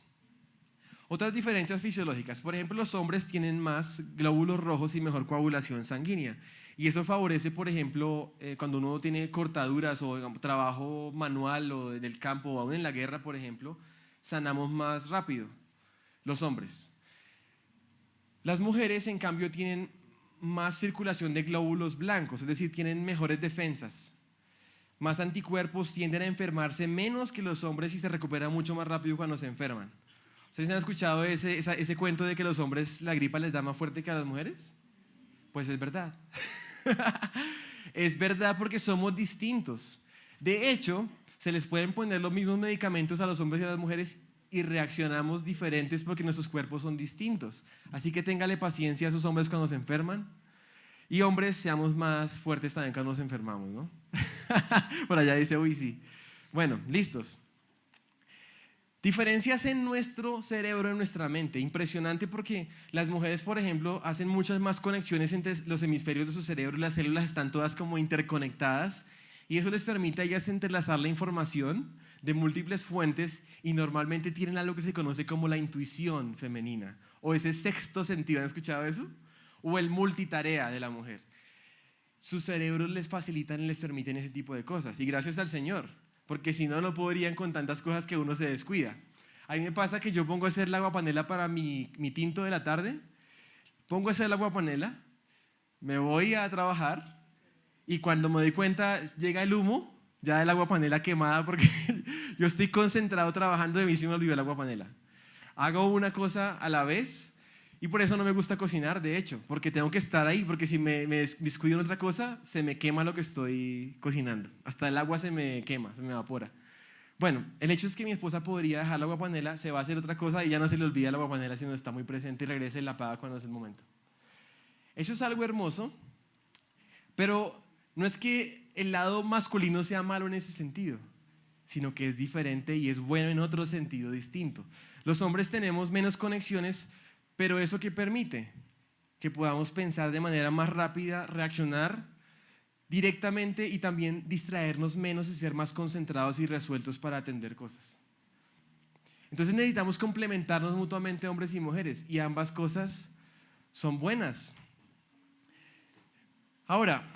Otras diferencias fisiológicas, por ejemplo, los hombres tienen más glóbulos rojos y mejor coagulación sanguínea. Y eso favorece, por ejemplo, cuando uno tiene cortaduras o digamos, trabajo manual o en el campo o aún en la guerra, por ejemplo, sanamos más rápido, los hombres. Las mujeres, en cambio, tienen más circulación de glóbulos blancos, es decir, tienen mejores defensas, más anticuerpos, tienden a enfermarse menos que los hombres y se recuperan mucho más rápido cuando se enferman. ¿Ustedes han escuchado ese cuento de que los hombres la gripa les da más fuerte que a las mujeres? Pues es verdad. Es verdad porque somos distintos. De hecho, se les pueden poner los mismos medicamentos a los hombres y a las mujeres y reaccionamos diferentes porque nuestros cuerpos son distintos. Así que téngale paciencia a esos hombres cuando se enferman. Y hombres, seamos más fuertes también cuando nos enfermamos, ¿no? Por allá dice, uy, sí. Bueno, listos. Diferencias en nuestro cerebro, en nuestra mente. Impresionante porque las mujeres, por ejemplo, hacen muchas más conexiones entre los hemisferios de su cerebro y las células están todas como interconectadas y eso les permite a ellas entrelazar la información de múltiples fuentes y normalmente tienen algo que se conoce como la intuición femenina o ese sexto sentido. ¿Han escuchado eso? O el multitarea de la mujer. Sus cerebros les facilitan y les permiten ese tipo de cosas y gracias al Señor. Porque si no, no podrían con tantas cosas que uno se descuida. A mí me pasa que yo pongo a hacer la aguapanela para mi tinto de la tarde, pongo a hacer la aguapanela, me voy a trabajar y cuando me doy cuenta llega el humo ya del aguapanela quemada porque yo estoy concentrado trabajando de mí y se me olvidó el aguapanela. Hago una cosa a la vez y por eso no me gusta cocinar, de hecho, porque tengo que estar ahí, porque si me descuido en otra cosa, se me quema lo que estoy cocinando. Hasta el agua se me quema, se me evapora. Bueno, el hecho es que mi esposa podría dejar la aguapanela, se va a hacer otra cosa y ya no se le olvida la aguapanela, sino está muy presente y regresa y la apaga cuando es el momento. Eso es algo hermoso, pero no es que el lado masculino sea malo en ese sentido, sino que es diferente y es bueno en otro sentido distinto. Los hombres tenemos menos conexiones, pero eso que permite que podamos pensar de manera más rápida, reaccionar directamente y también distraernos menos y ser más concentrados y resueltos para atender cosas. Entonces necesitamos complementarnos mutuamente hombres y mujeres y ambas cosas son buenas. Ahora,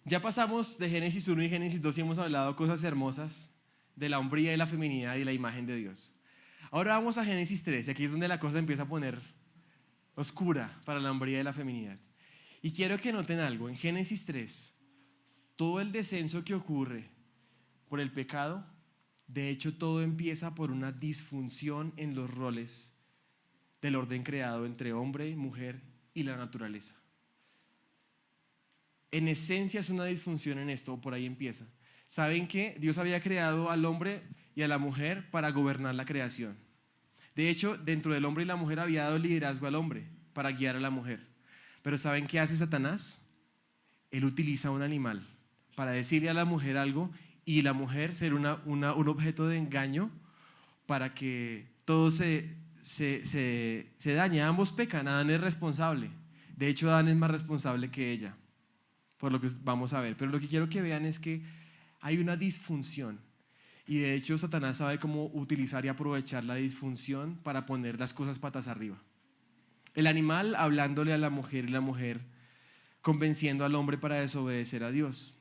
ya pasamos de Génesis 1 y Génesis 2 y hemos hablado cosas hermosas de la hombría y la feminidad y la imagen de Dios. Ahora vamos a Génesis 3, y aquí es donde la cosa empieza a poner oscura para la hombría y la feminidad. Y quiero que noten algo, en Génesis 3, todo el descenso que ocurre por el pecado, de hecho todo empieza por una disfunción en los roles del orden creado entre hombre, mujer y la naturaleza. En esencia es una disfunción en esto, por ahí empieza. ¿Saben que Dios había creado al hombre y a la mujer para gobernar la creación? De hecho, dentro del hombre y la mujer había dado liderazgo al hombre para guiar a la mujer. Pero ¿saben qué hace Satanás? Él utiliza un animal para decirle a la mujer algo y la mujer ser un objeto de engaño para que todo se dañe. Ambos pecan, Adán es responsable. De hecho, Adán es más responsable que ella, por lo que vamos a ver. Pero lo que quiero que vean es que hay una disfunción. Y de hecho, Satanás sabe cómo utilizar y aprovechar la disfunción para poner las cosas patas arriba. El animal hablándole a la mujer y la mujer convenciendo al hombre para desobedecer a Dios.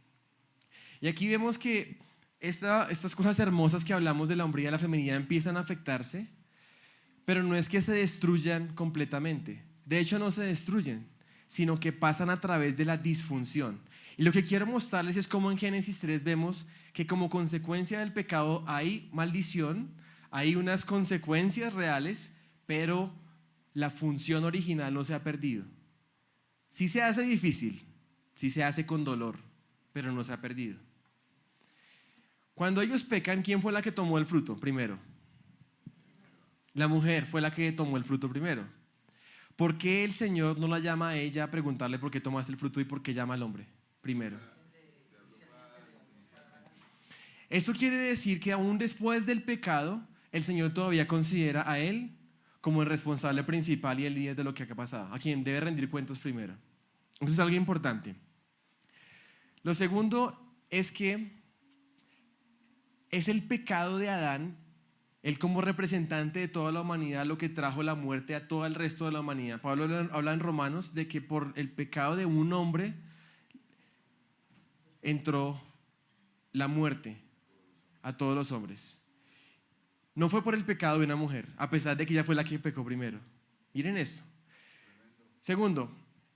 Y aquí vemos que estas cosas hermosas que hablamos de la hombría y la feminidad empiezan a afectarse, pero no es que se destruyan completamente. De hecho, no se destruyen, sino que pasan a través de la disfunción. Y lo que quiero mostrarles es cómo en Génesis 3 vemos que como consecuencia del pecado hay maldición, hay unas consecuencias reales, pero la función original no se ha perdido. Sí se hace difícil, sí se hace con dolor, pero no se ha perdido. Cuando ellos pecan, ¿quién fue la que tomó el fruto primero? La mujer fue la que tomó el fruto primero. ¿Por qué el Señor no la llama a ella a preguntarle por qué tomaste el fruto y por qué llama al hombre primero? Eso quiere decir que aún después del pecado, el Señor todavía considera a él como el responsable principal y el líder de lo que ha pasado, a quien debe rendir cuentos primero. Eso es algo importante. Lo segundo es que es el pecado de Adán, él como representante de toda la humanidad, lo que trajo la muerte a todo el resto de la humanidad. Pablo habla en Romanos de que por el pecado de un hombre entró la muerte a todos los hombres. No fue por el pecado de una mujer, a pesar de que ella fue la que pecó primero. Miren esto. Segundo,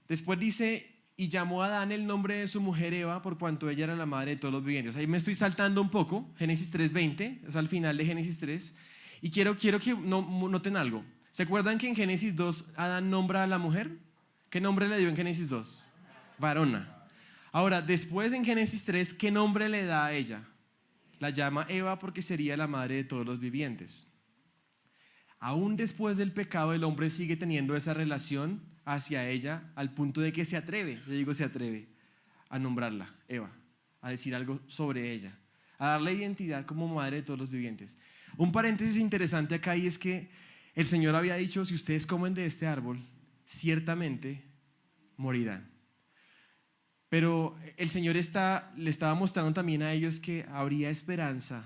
después dice, y llamó a Adán el nombre de su mujer Eva, por cuanto ella era la madre de todos los vivientes. Ahí me estoy saltando un poco, Génesis 3:20, es al final de Génesis 3, y quiero que noten algo. ¿Se acuerdan que en Génesis 2 Adán nombra a la mujer? ¿Qué nombre le dio en Génesis 2? Varona. Ahora, después en Génesis 3, ¿qué nombre le da a ella? La llama Eva porque sería la madre de todos los vivientes. Aún después del pecado, el hombre sigue teniendo esa relación hacia ella al punto de que se atreve a nombrarla, Eva, a decir algo sobre ella, a darle identidad como madre de todos los vivientes. Un paréntesis interesante acá y es que el Señor había dicho, si ustedes comen de este árbol, ciertamente morirán. Pero el Señor le estaba mostrando también a ellos que habría esperanza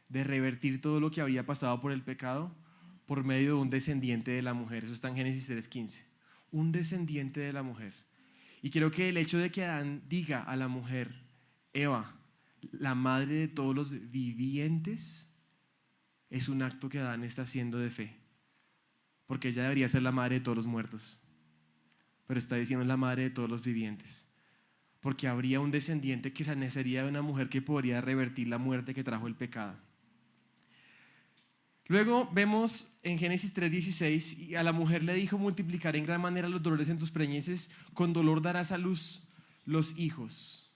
de revertir todo lo que habría pasado por el pecado por medio de un descendiente de la mujer. Eso está en Génesis 3:15. Un descendiente de la mujer. Y creo que el hecho de que Adán diga a la mujer, Eva, la madre de todos los vivientes, es un acto que Adán está haciendo de fe. Porque ella debería ser la madre de todos los muertos. Pero está diciendo la madre de todos los vivientes. Porque habría un descendiente que se nacería de una mujer que podría revertir la muerte que trajo el pecado. Luego vemos en Génesis 3:16, y a la mujer le dijo, multiplicaré en gran manera los dolores en tus preñeces, con dolor darás a luz los hijos.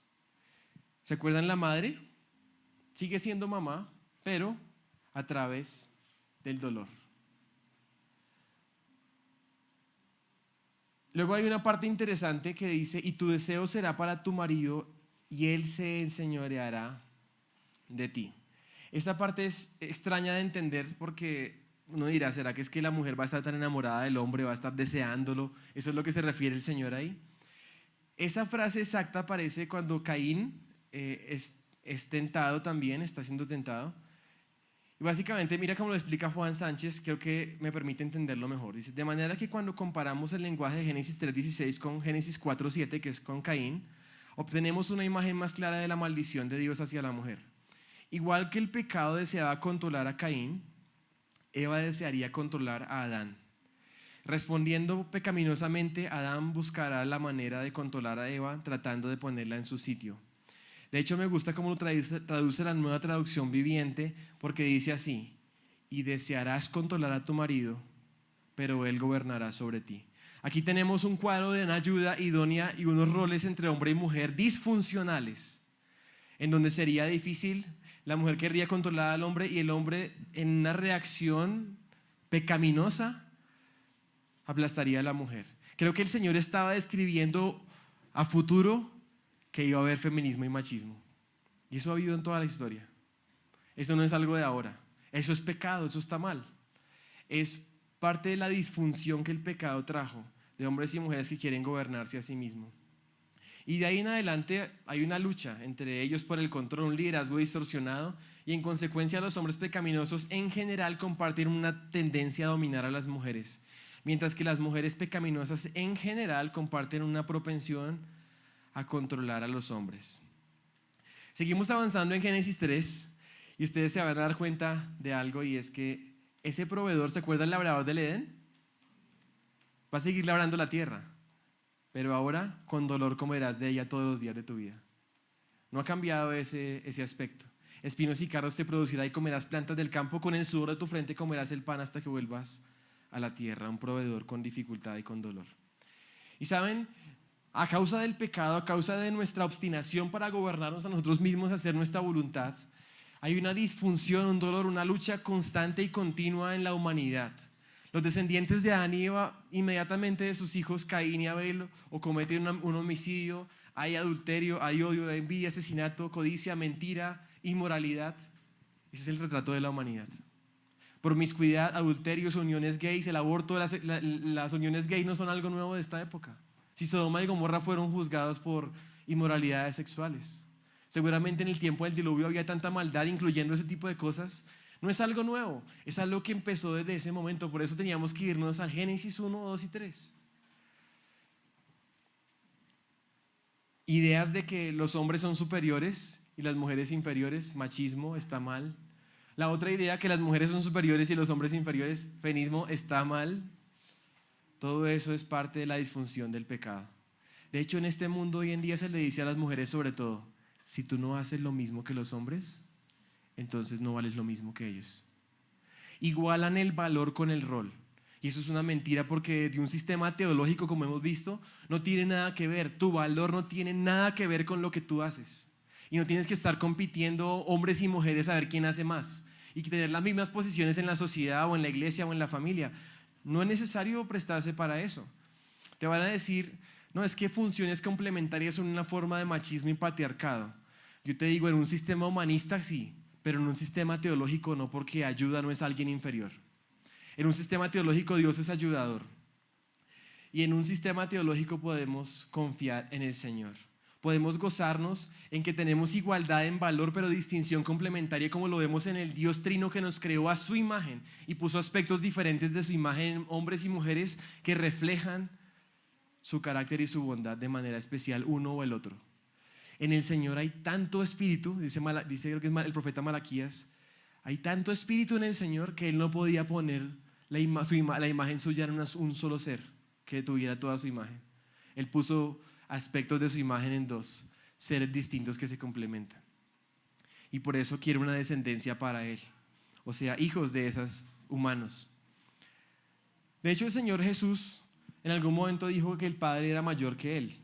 ¿Se acuerdan la madre? Sigue siendo mamá, pero a través del dolor. Luego hay una parte interesante que dice, y tu deseo será para tu marido, y él se enseñoreará de ti. Esta parte es extraña de entender porque uno dirá, ¿será que es que la mujer va a estar tan enamorada del hombre, va a estar deseándolo? ¿Eso es lo que se refiere el Señor ahí? Esa frase exacta aparece cuando Caín es tentado también, está siendo tentado. Y básicamente, mira cómo lo explica Juan Sánchez, creo que me permite entenderlo mejor. Dice, de manera que cuando comparamos el lenguaje de Génesis 3:16 con Génesis 4:7, que es con Caín, obtenemos una imagen más clara de la maldición de Dios hacia la mujer. Igual que el pecado deseaba controlar a Caín, Eva desearía controlar a Adán. Respondiendo pecaminosamente, Adán buscará la manera de controlar a Eva tratando de ponerla en su sitio. De hecho, me gusta cómo lo traduce la Nueva Traducción Viviente, porque dice así: y desearás controlar a tu marido, pero él gobernará sobre ti. Aquí tenemos un cuadro de una ayuda idónea y unos roles entre hombre y mujer disfuncionales, en donde sería difícil. La mujer querría controlar al hombre y el hombre, en una reacción pecaminosa, aplastaría a la mujer. Creo que el Señor estaba describiendo a futuro que iba a haber feminismo y machismo. Y eso ha habido en toda la historia. Eso no es algo de ahora. Eso es pecado, eso está mal. Es parte de la disfunción que el pecado trajo, de hombres y mujeres que quieren gobernarse a sí mismos. Y de ahí en adelante hay una lucha entre ellos por el control, un liderazgo distorsionado, y en consecuencia los hombres pecaminosos en general comparten una tendencia a dominar a las mujeres, mientras que las mujeres pecaminosas en general comparten una propensión a controlar a los hombres. Seguimos avanzando en Génesis 3 y ustedes se van a dar cuenta de algo, y es que ese proveedor, ¿se acuerda el labrador del Edén? Va a seguir labrando la tierra, pero ahora con dolor comerás de ella todos los días de tu vida. No ha cambiado ese aspecto. Espinos y cardos te producirá y comerás plantas del campo, con el sudor de tu frente comerás el pan hasta que vuelvas a la tierra. Un proveedor con dificultad y con dolor. Y saben, a causa del pecado, a causa de nuestra obstinación para gobernarnos a nosotros mismos, hacer nuestra voluntad, hay una disfunción, un dolor, una lucha constante y continua en la humanidad. Los descendientes de Adán y Eva, inmediatamente de sus hijos Caín y Abel, o cometen un homicidio, hay adulterio, hay odio, hay envidia, asesinato, codicia, mentira, inmoralidad. Ese es el retrato de la humanidad. Promiscuidad, adulterios, uniones gays, el aborto, las uniones gays no son algo nuevo de esta época. Si Sodoma y Gomorra fueron juzgados por inmoralidades sexuales, seguramente en el tiempo del diluvio había tanta maldad, incluyendo ese tipo de cosas. No es algo nuevo, es algo que empezó desde ese momento. Por eso teníamos que irnos al Génesis 1, 2 y 3. Ideas de que los hombres son superiores y las mujeres inferiores, machismo, está mal. La otra idea, que las mujeres son superiores y los hombres inferiores, feminismo, está mal. Todo eso es parte de la disfunción del pecado. De hecho, en este mundo hoy en día se le dice a las mujeres, sobre todo: si tú no haces lo mismo que los hombres, entonces no vales lo mismo que ellos. Igualan el valor con el rol. Y eso es una mentira, porque de un sistema teológico, como hemos visto, no tiene nada que ver. Tu valor no tiene nada que ver con lo que tú haces. Y no tienes que estar compitiendo hombres y mujeres a ver quién hace más, y tener las mismas posiciones en la sociedad o en la iglesia o en la familia. No es necesario prestarse para eso. Te van a decir: no, es que funciones complementarias son una forma de machismo y patriarcado. Yo te digo, en un sistema humanista sí, pero en un sistema teológico no, porque ayuda no es alguien inferior. En un sistema teológico Dios es ayudador. Y en un sistema teológico podemos confiar en el Señor. Podemos gozarnos en que tenemos igualdad en valor, pero distinción complementaria, como lo vemos en el Dios Trino, que nos creó a su imagen y puso aspectos diferentes de su imagen en hombres y mujeres que reflejan su carácter y su bondad de manera especial, uno o el otro. En el Señor hay tanto espíritu, dice creo que es el profeta Malaquías, hay tanto espíritu en el Señor que Él no podía poner la imagen suya en un solo ser que tuviera toda su imagen. Él puso aspectos de su imagen en dos seres distintos que se complementan. Y por eso quiere una descendencia para Él, o sea, hijos de esos humanos. De hecho, el Señor Jesús en algún momento dijo que el Padre era mayor que Él.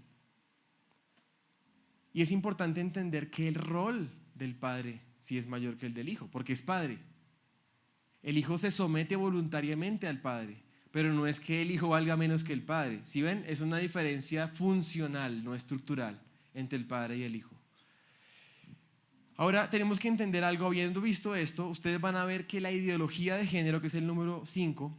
Y es importante entender que el rol del Padre sí es mayor que el del Hijo, porque es Padre. El Hijo se somete voluntariamente al Padre, pero no es que el Hijo valga menos que el Padre. ¿Sí ven? Es una diferencia funcional, no estructural, entre el Padre y el Hijo. Ahora tenemos que entender algo. Habiendo visto esto, ustedes van a ver que la ideología de género, que es el número 5,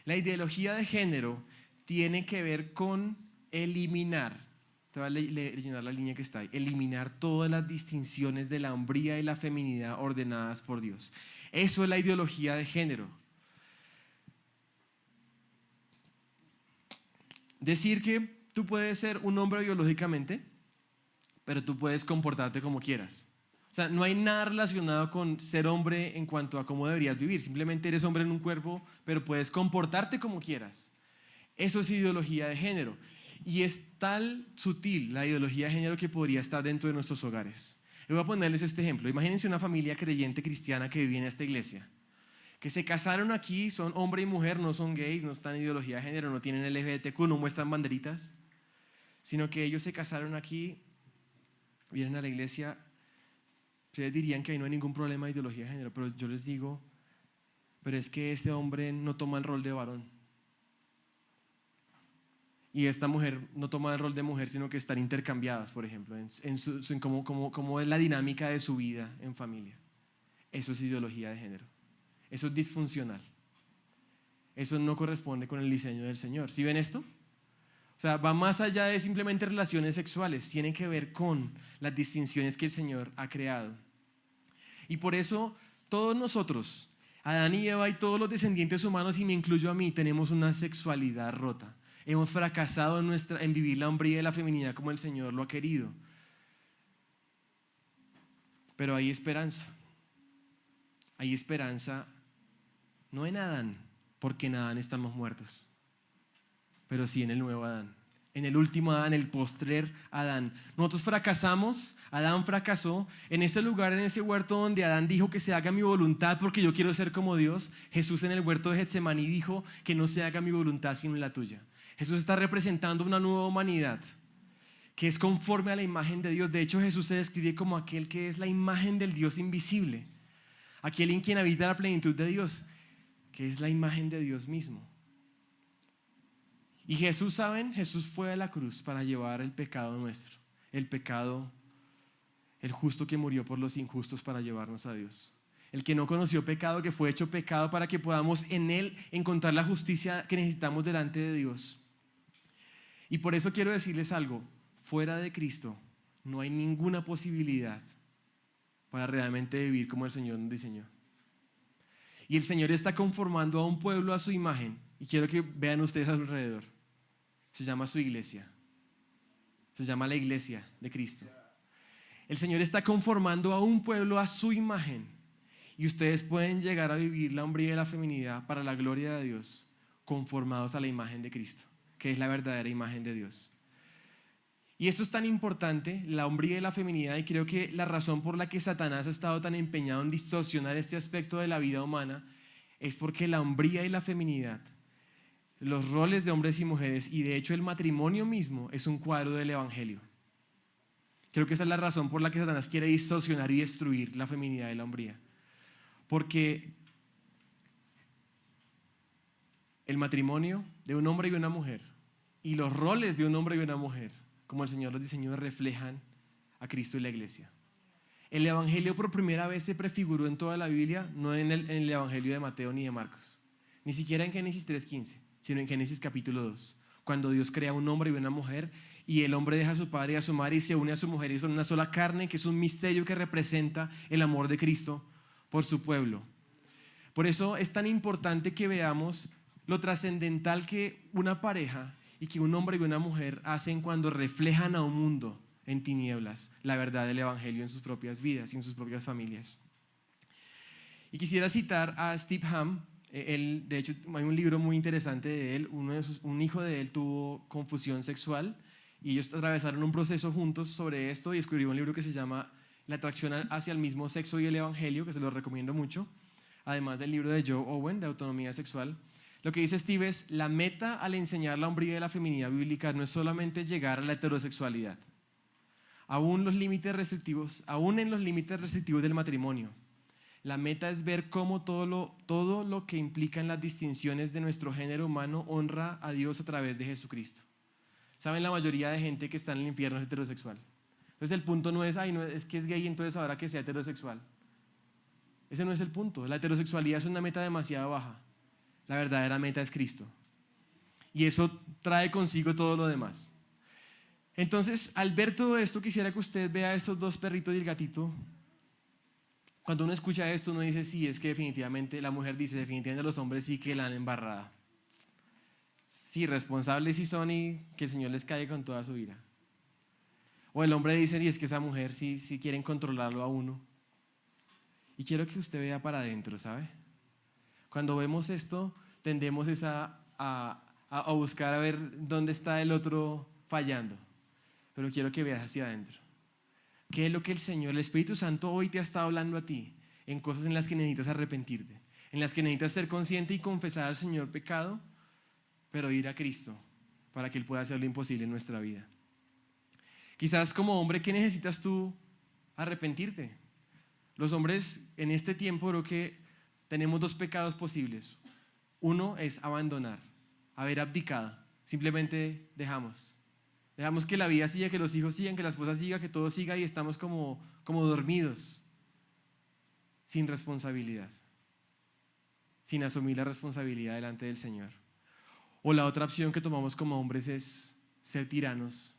la ideología de género tiene que ver con eliminar. Te voy a llenar la línea que está ahí. Eliminar todas las distinciones de la hombría y la feminidad ordenadas por Dios. Eso es la ideología de género. Decir que tú puedes ser un hombre biológicamente, pero tú puedes comportarte como quieras. O sea, no hay nada relacionado con ser hombre en cuanto a cómo deberías vivir. Simplemente eres hombre en un cuerpo, pero puedes comportarte como quieras. Eso es ideología de género. Y es tal sutil la ideología de género que podría estar dentro de nuestros hogares. Voy a ponerles este ejemplo. Imagínense una familia creyente cristiana que vive en esta iglesia, que se casaron aquí, son hombre y mujer, no son gays, no están en ideología de género, no tienen LGBTQ, no muestran banderitas, sino que ellos se casaron aquí, vienen a la iglesia. Ustedes dirían que ahí no hay ningún problema de ideología de género, pero yo les digo, pero es que este hombre no toma el rol de varón. Y esta mujer no toma el rol de mujer, sino que están intercambiadas, por ejemplo, en cómo es la dinámica de su vida en familia. Eso es ideología de género. Eso es disfuncional. Eso no corresponde con el diseño del Señor. ¿Sí ven esto? O sea, va más allá de simplemente relaciones sexuales. Tiene que ver con las distinciones que el Señor ha creado. Y por eso todos nosotros, Adán y Eva y todos los descendientes humanos, y me incluyo a mí, tenemos una sexualidad rota. Hemos fracasado en vivir la hombría y la feminidad como el Señor lo ha querido. Pero hay esperanza. Hay esperanza no en Adán, porque en Adán estamos muertos, pero sí en el nuevo Adán, en el último Adán, el postrer Adán. Nosotros fracasamos, Adán fracasó en ese lugar, en ese huerto donde Adán dijo que se haga mi voluntad porque yo quiero ser como Dios. Jesús en el huerto de Getsemaní dijo que no se haga mi voluntad sino la tuya. Jesús está representando una nueva humanidad que es conforme a la imagen de Dios. De hecho, Jesús se describe como aquel que es la imagen del Dios invisible, aquel en quien habita la plenitud de Dios, que es la imagen de Dios mismo. Y Jesús, ¿saben? Jesús fue a la cruz para llevar el pecado nuestro, el pecado, el justo que murió por los injustos para llevarnos a Dios. El que no conoció pecado, que fue hecho pecado para que podamos en Él encontrar la justicia que necesitamos delante de Dios. Y por eso quiero decirles algo, fuera de Cristo no hay ninguna posibilidad para realmente vivir como el Señor nos diseñó. Y el Señor está conformando a un pueblo a su imagen. Y quiero que vean ustedes a su alrededor. Se llama su iglesia. Se llama la iglesia de Cristo. El Señor está conformando a un pueblo a su imagen. Y ustedes pueden llegar a vivir la hombría y la feminidad para la gloria de Dios, conformados a la imagen de Cristo, que es la verdadera imagen de Dios. Y esto es tan importante, la hombría y la feminidad, y creo que la razón por la que Satanás ha estado tan empeñado en distorsionar este aspecto de la vida humana es porque la hombría y la feminidad, los roles de hombres y mujeres, y de hecho el matrimonio mismo, es un cuadro del evangelio. Creo que esa es la razón por la que Satanás quiere distorsionar y destruir la feminidad y la hombría. Porque el matrimonio de un hombre y una mujer, y los roles de un hombre y una mujer, como el Señor los diseñó, reflejan a Cristo y la iglesia. El evangelio por primera vez se prefiguró en toda la Biblia, no en el evangelio de Mateo ni de Marcos, ni siquiera en Génesis 3:15, sino en Génesis capítulo 2, cuando Dios crea un hombre y una mujer, y el hombre deja a su padre y a su madre y se une a su mujer, y son una sola carne, que es un misterio que representa el amor de Cristo por su pueblo. Por eso es tan importante que veamos lo trascendental que una pareja y que un hombre y una mujer hacen cuando reflejan a un mundo en tinieblas la verdad del evangelio en sus propias vidas y en sus propias familias. Y quisiera citar a Steve Ham. Él, de hecho, hay un libro muy interesante de él. Un hijo de él tuvo confusión sexual y ellos atravesaron un proceso juntos sobre esto y escribió un libro que se llama La atracción hacia el mismo sexo y el evangelio, que se lo recomiendo mucho, además del libro de Joe Owen de autonomía sexual. Lo que dice Steve es: la meta al enseñar la hombría y la feminidad bíblica no es solamente llegar a la heterosexualidad, aún en los límites restrictivos del matrimonio. La meta es ver cómo todo lo que implican las distinciones de nuestro género humano honra a Dios a través de Jesucristo. ¿Saben? La mayoría de gente que está en el infierno es heterosexual. Entonces el punto no es, no, es que es gay, entonces ahora que sea heterosexual. Ese no es el punto. La heterosexualidad es una meta demasiado baja. La verdadera meta es Cristo. Y eso trae consigo todo lo demás. Entonces, al ver todo esto, quisiera que usted vea a estos dos perritos y el gatito. Cuando uno escucha esto, uno dice, sí, es que definitivamente, la mujer dice, definitivamente los hombres sí que la han embarrado. Sí, responsables sí son y que el Señor les caiga con toda su ira. O el hombre dice, y es que esa mujer sí quieren controlarlo a uno. Y quiero que usted vea para adentro, ¿sabe? Cuando vemos esto, tendemos a buscar a ver dónde está el otro fallando. Pero quiero que veas hacia adentro. ¿Qué es lo que el Señor, el Espíritu Santo hoy te ha estado hablando a ti? En cosas en las que necesitas arrepentirte, en las que necesitas ser consciente y confesar al Señor pecado, pero ir a Cristo para que Él pueda hacer lo imposible en nuestra vida. Quizás como hombre, ¿qué necesitas tú arrepentirte? Los hombres en este tiempo creo que tenemos dos pecados posibles. Uno es abandonar, haber abdicado. Simplemente dejamos que la vida siga, que los hijos sigan, que la esposa siga, que todo siga y estamos como dormidos, sin responsabilidad, sin asumir la responsabilidad delante del Señor. O la otra opción que tomamos como hombres es ser tiranos,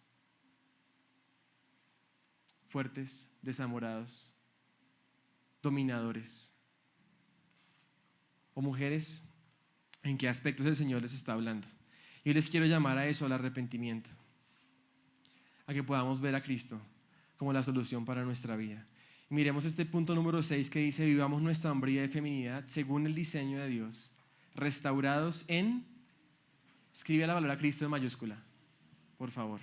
fuertes, desamorados, dominadores. O mujeres, ¿en qué aspectos el Señor les está hablando? Yo les quiero llamar a eso, al arrepentimiento, a que podamos ver a Cristo como la solución para nuestra vida. Y miremos este punto número 6 que dice: vivamos nuestra hombría y feminidad según el diseño de Dios, restaurados en... Escribe la palabra Cristo en mayúscula, por favor.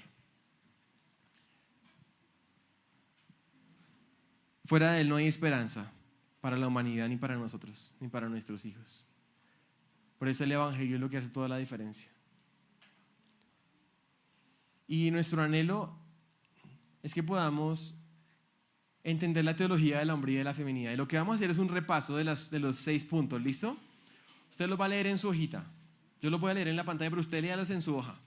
Fuera de Él no hay esperanza para la humanidad, ni para nosotros, ni para nuestros hijos. Por eso el Evangelio es lo que hace toda la diferencia. Y nuestro anhelo es que podamos entender la teología de la hombría y de la feminidad. Y lo que vamos a hacer es un repaso de los 6 puntos, ¿listo? Usted los va a leer en su hojita. Yo los voy a leer en la pantalla, pero usted léalos en su hoja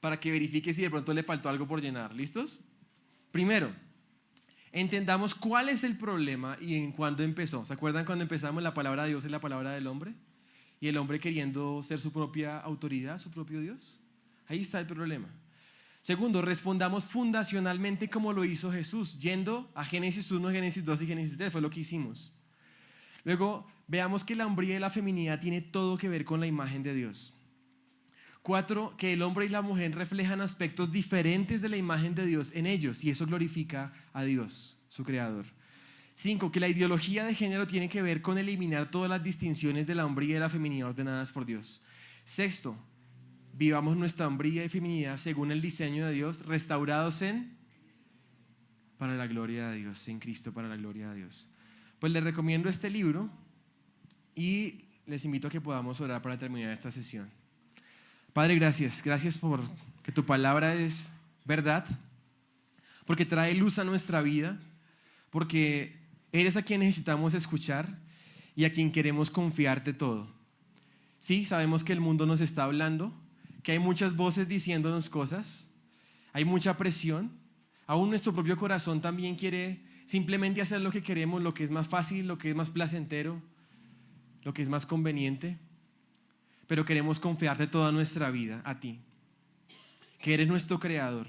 para que verifique si de pronto le faltó algo por llenar. ¿Listos? Primero, entendamos cuál es el problema y en cuándo empezó. ¿Se acuerdan cuando empezamos la palabra de Dios y la palabra del hombre? Y el hombre queriendo ser su propia autoridad, su propio Dios. Ahí está el problema. Segundo, respondamos fundacionalmente como lo hizo Jesús, yendo a Génesis 1, Génesis 2 y Génesis 3, fue lo que hicimos. Luego, veamos que la hombría y la feminidad tiene todo que ver con la imagen de Dios. 4, que el hombre y la mujer reflejan aspectos diferentes de la imagen de Dios en ellos, y eso glorifica a Dios, su creador. 5, que la ideología de género tiene que ver con eliminar todas las distinciones de la hombría y de la feminidad ordenadas por Dios. 6, vivamos nuestra hombría y feminidad según el diseño de Dios, restaurados para la gloria de Dios, en Cristo para la gloria de Dios. Pues les recomiendo este libro y les invito a que podamos orar para terminar esta sesión. Padre, gracias por que tu palabra es verdad, porque trae luz a nuestra vida, porque eres a quien necesitamos escuchar y a quien queremos confiarte todo. Sí, sabemos que el mundo nos está hablando, que hay muchas voces diciéndonos cosas, hay mucha presión, aún nuestro propio corazón también quiere simplemente hacer lo que queremos, lo que es más fácil, lo que es más placentero, lo que es más conveniente, pero queremos confiarte toda nuestra vida a ti, que eres nuestro creador,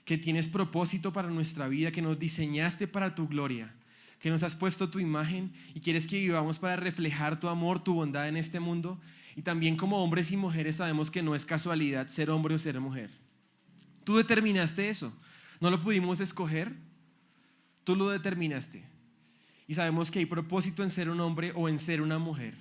que tienes propósito para nuestra vida, que nos diseñaste para tu gloria, que nos has puesto tu imagen y quieres que vivamos para reflejar tu amor, tu bondad en este mundo. Y también como hombres y mujeres sabemos que no es casualidad ser hombre o ser mujer. Tú determinaste eso, no lo pudimos escoger, tú lo determinaste. Y sabemos que hay propósito en ser un hombre o en ser una mujer,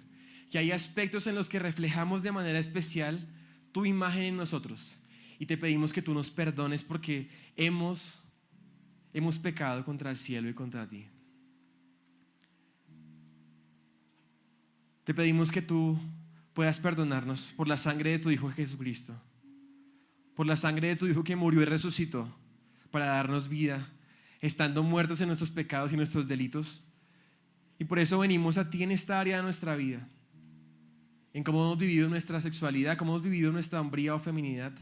que hay aspectos en los que reflejamos de manera especial tu imagen en nosotros. Y te pedimos que tú nos perdones porque hemos pecado contra el cielo y contra ti. Te pedimos que tú puedas perdonarnos por la sangre de tu Hijo Jesucristo, por la sangre de tu Hijo que murió y resucitó para darnos vida, estando muertos en nuestros pecados y nuestros delitos. Y por eso venimos a ti en esta área de nuestra vida, en cómo hemos vivido nuestra sexualidad, cómo hemos vivido nuestra hombría o feminidad,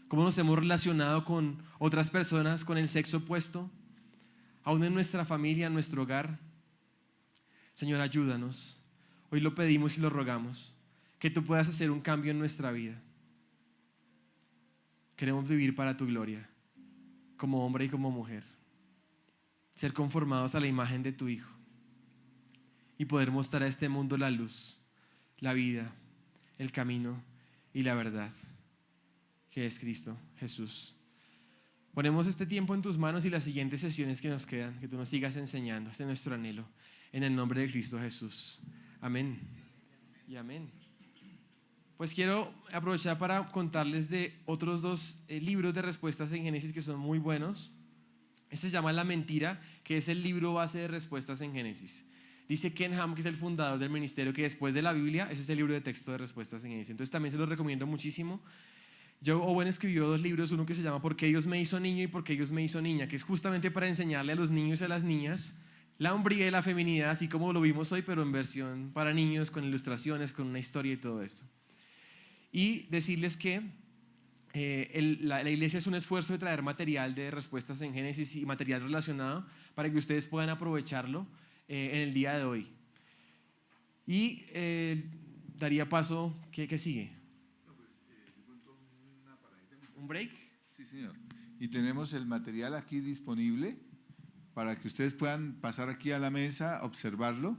cómo nos hemos relacionado con otras personas, con el sexo opuesto, aún en nuestra familia, en nuestro hogar. Señor, ayúdanos. Hoy lo pedimos y lo rogamos, que tú puedas hacer un cambio en nuestra vida. Queremos vivir para tu gloria, como hombre y como mujer, ser conformados a la imagen de tu Hijo y poder mostrar a este mundo la luz, la vida, el camino y la verdad, que es Cristo Jesús. Ponemos este tiempo en tus manos y las siguientes sesiones que nos quedan, que tú nos sigas enseñando. Este es nuestro anhelo. En el nombre de Cristo Jesús. Amén. Y amén. Pues quiero aprovechar para contarles de otros dos libros de respuestas en Génesis que son muy buenos. Este se llama La Mentira, que es el libro base de respuestas en Génesis. Dice Ken Ham, que es el fundador del ministerio, que después de la Biblia, ese es el libro de texto de respuestas en Génesis. Entonces también se lo recomiendo muchísimo. Joe Owen escribió dos libros, uno que se llama ¿Por qué Dios me hizo niño y por qué Dios me hizo niña?, que es justamente para enseñarle a los niños y a las niñas la hombría y la feminidad, así como lo vimos hoy, pero en versión para niños, con ilustraciones, con una historia y todo esto. Y decirles que la iglesia es un esfuerzo de traer material de respuestas en Génesis y material relacionado para que ustedes puedan aprovecharlo en el día de hoy. Y daría paso, ¿qué sigue? ¿Un break?
Sí, señor. Y tenemos el material aquí disponible para que ustedes puedan pasar aquí a la mesa, observarlo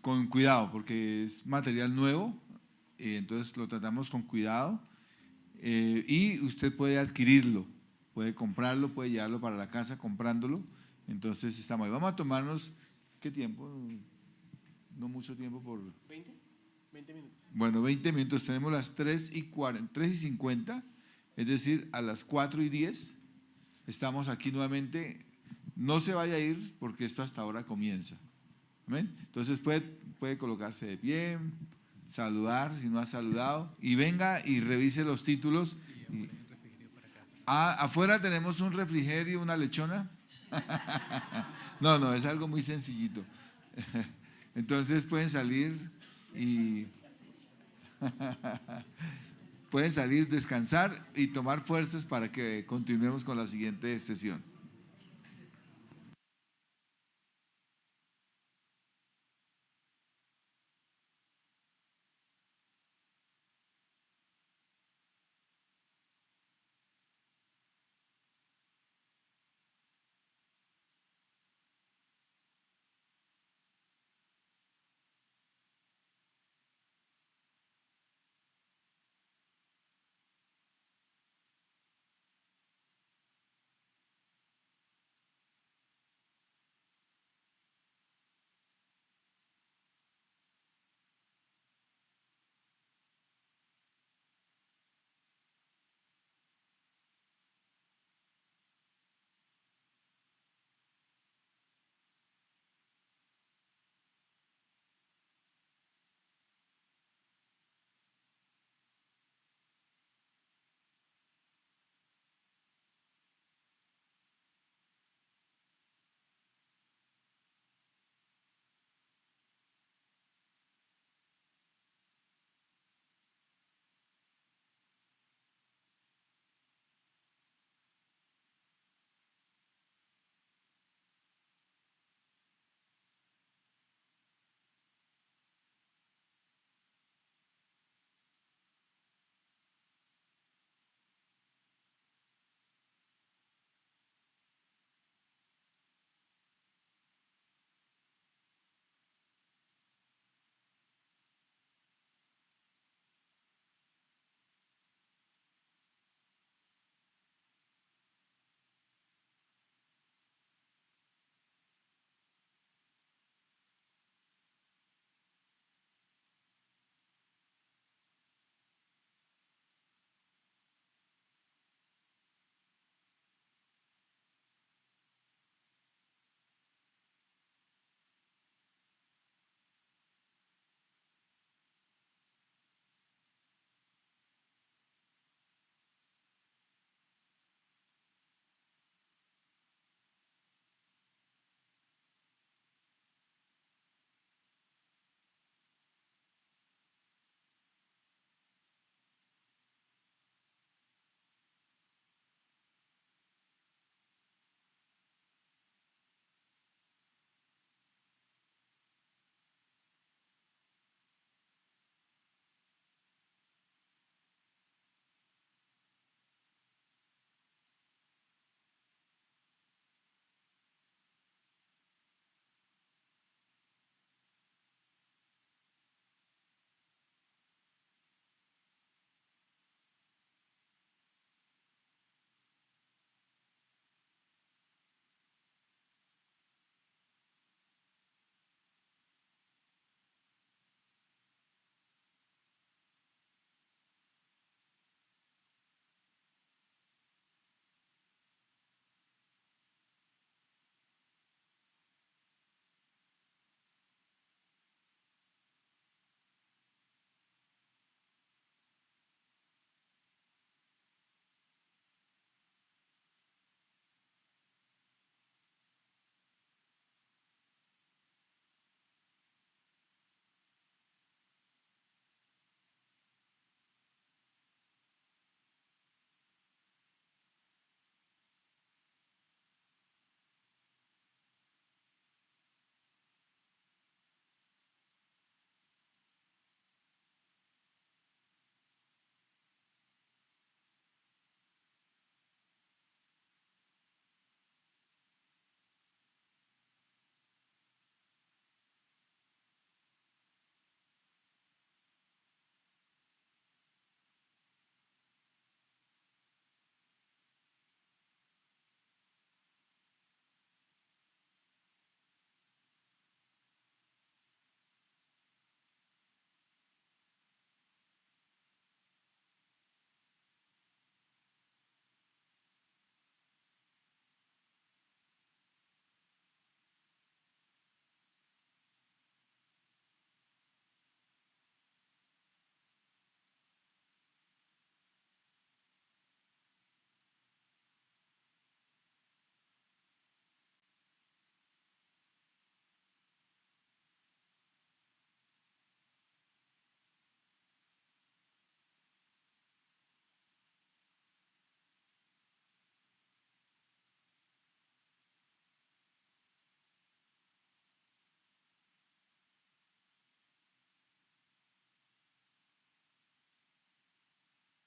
con cuidado, porque es material nuevo, entonces lo tratamos con cuidado y usted puede adquirirlo, puede comprarlo, puede llevarlo para la casa comprándolo. Entonces estamos ahí. Vamos a tomarnos, ¿qué tiempo? No mucho tiempo por…
¿20? 20 minutos.
Bueno, 20 minutos. Tenemos las 3:50, es decir, a las 4:10 estamos aquí nuevamente. No se vaya a ir porque esto hasta ahora comienza. ¿Amén? Entonces puede colocarse de pie, saludar si no ha saludado y venga y revise los títulos. Afuera tenemos un refrigerio, una lechona. No, es algo muy sencillito. Entonces pueden salir y pueden salir, descansar y tomar fuerzas para que continuemos con la siguiente sesión.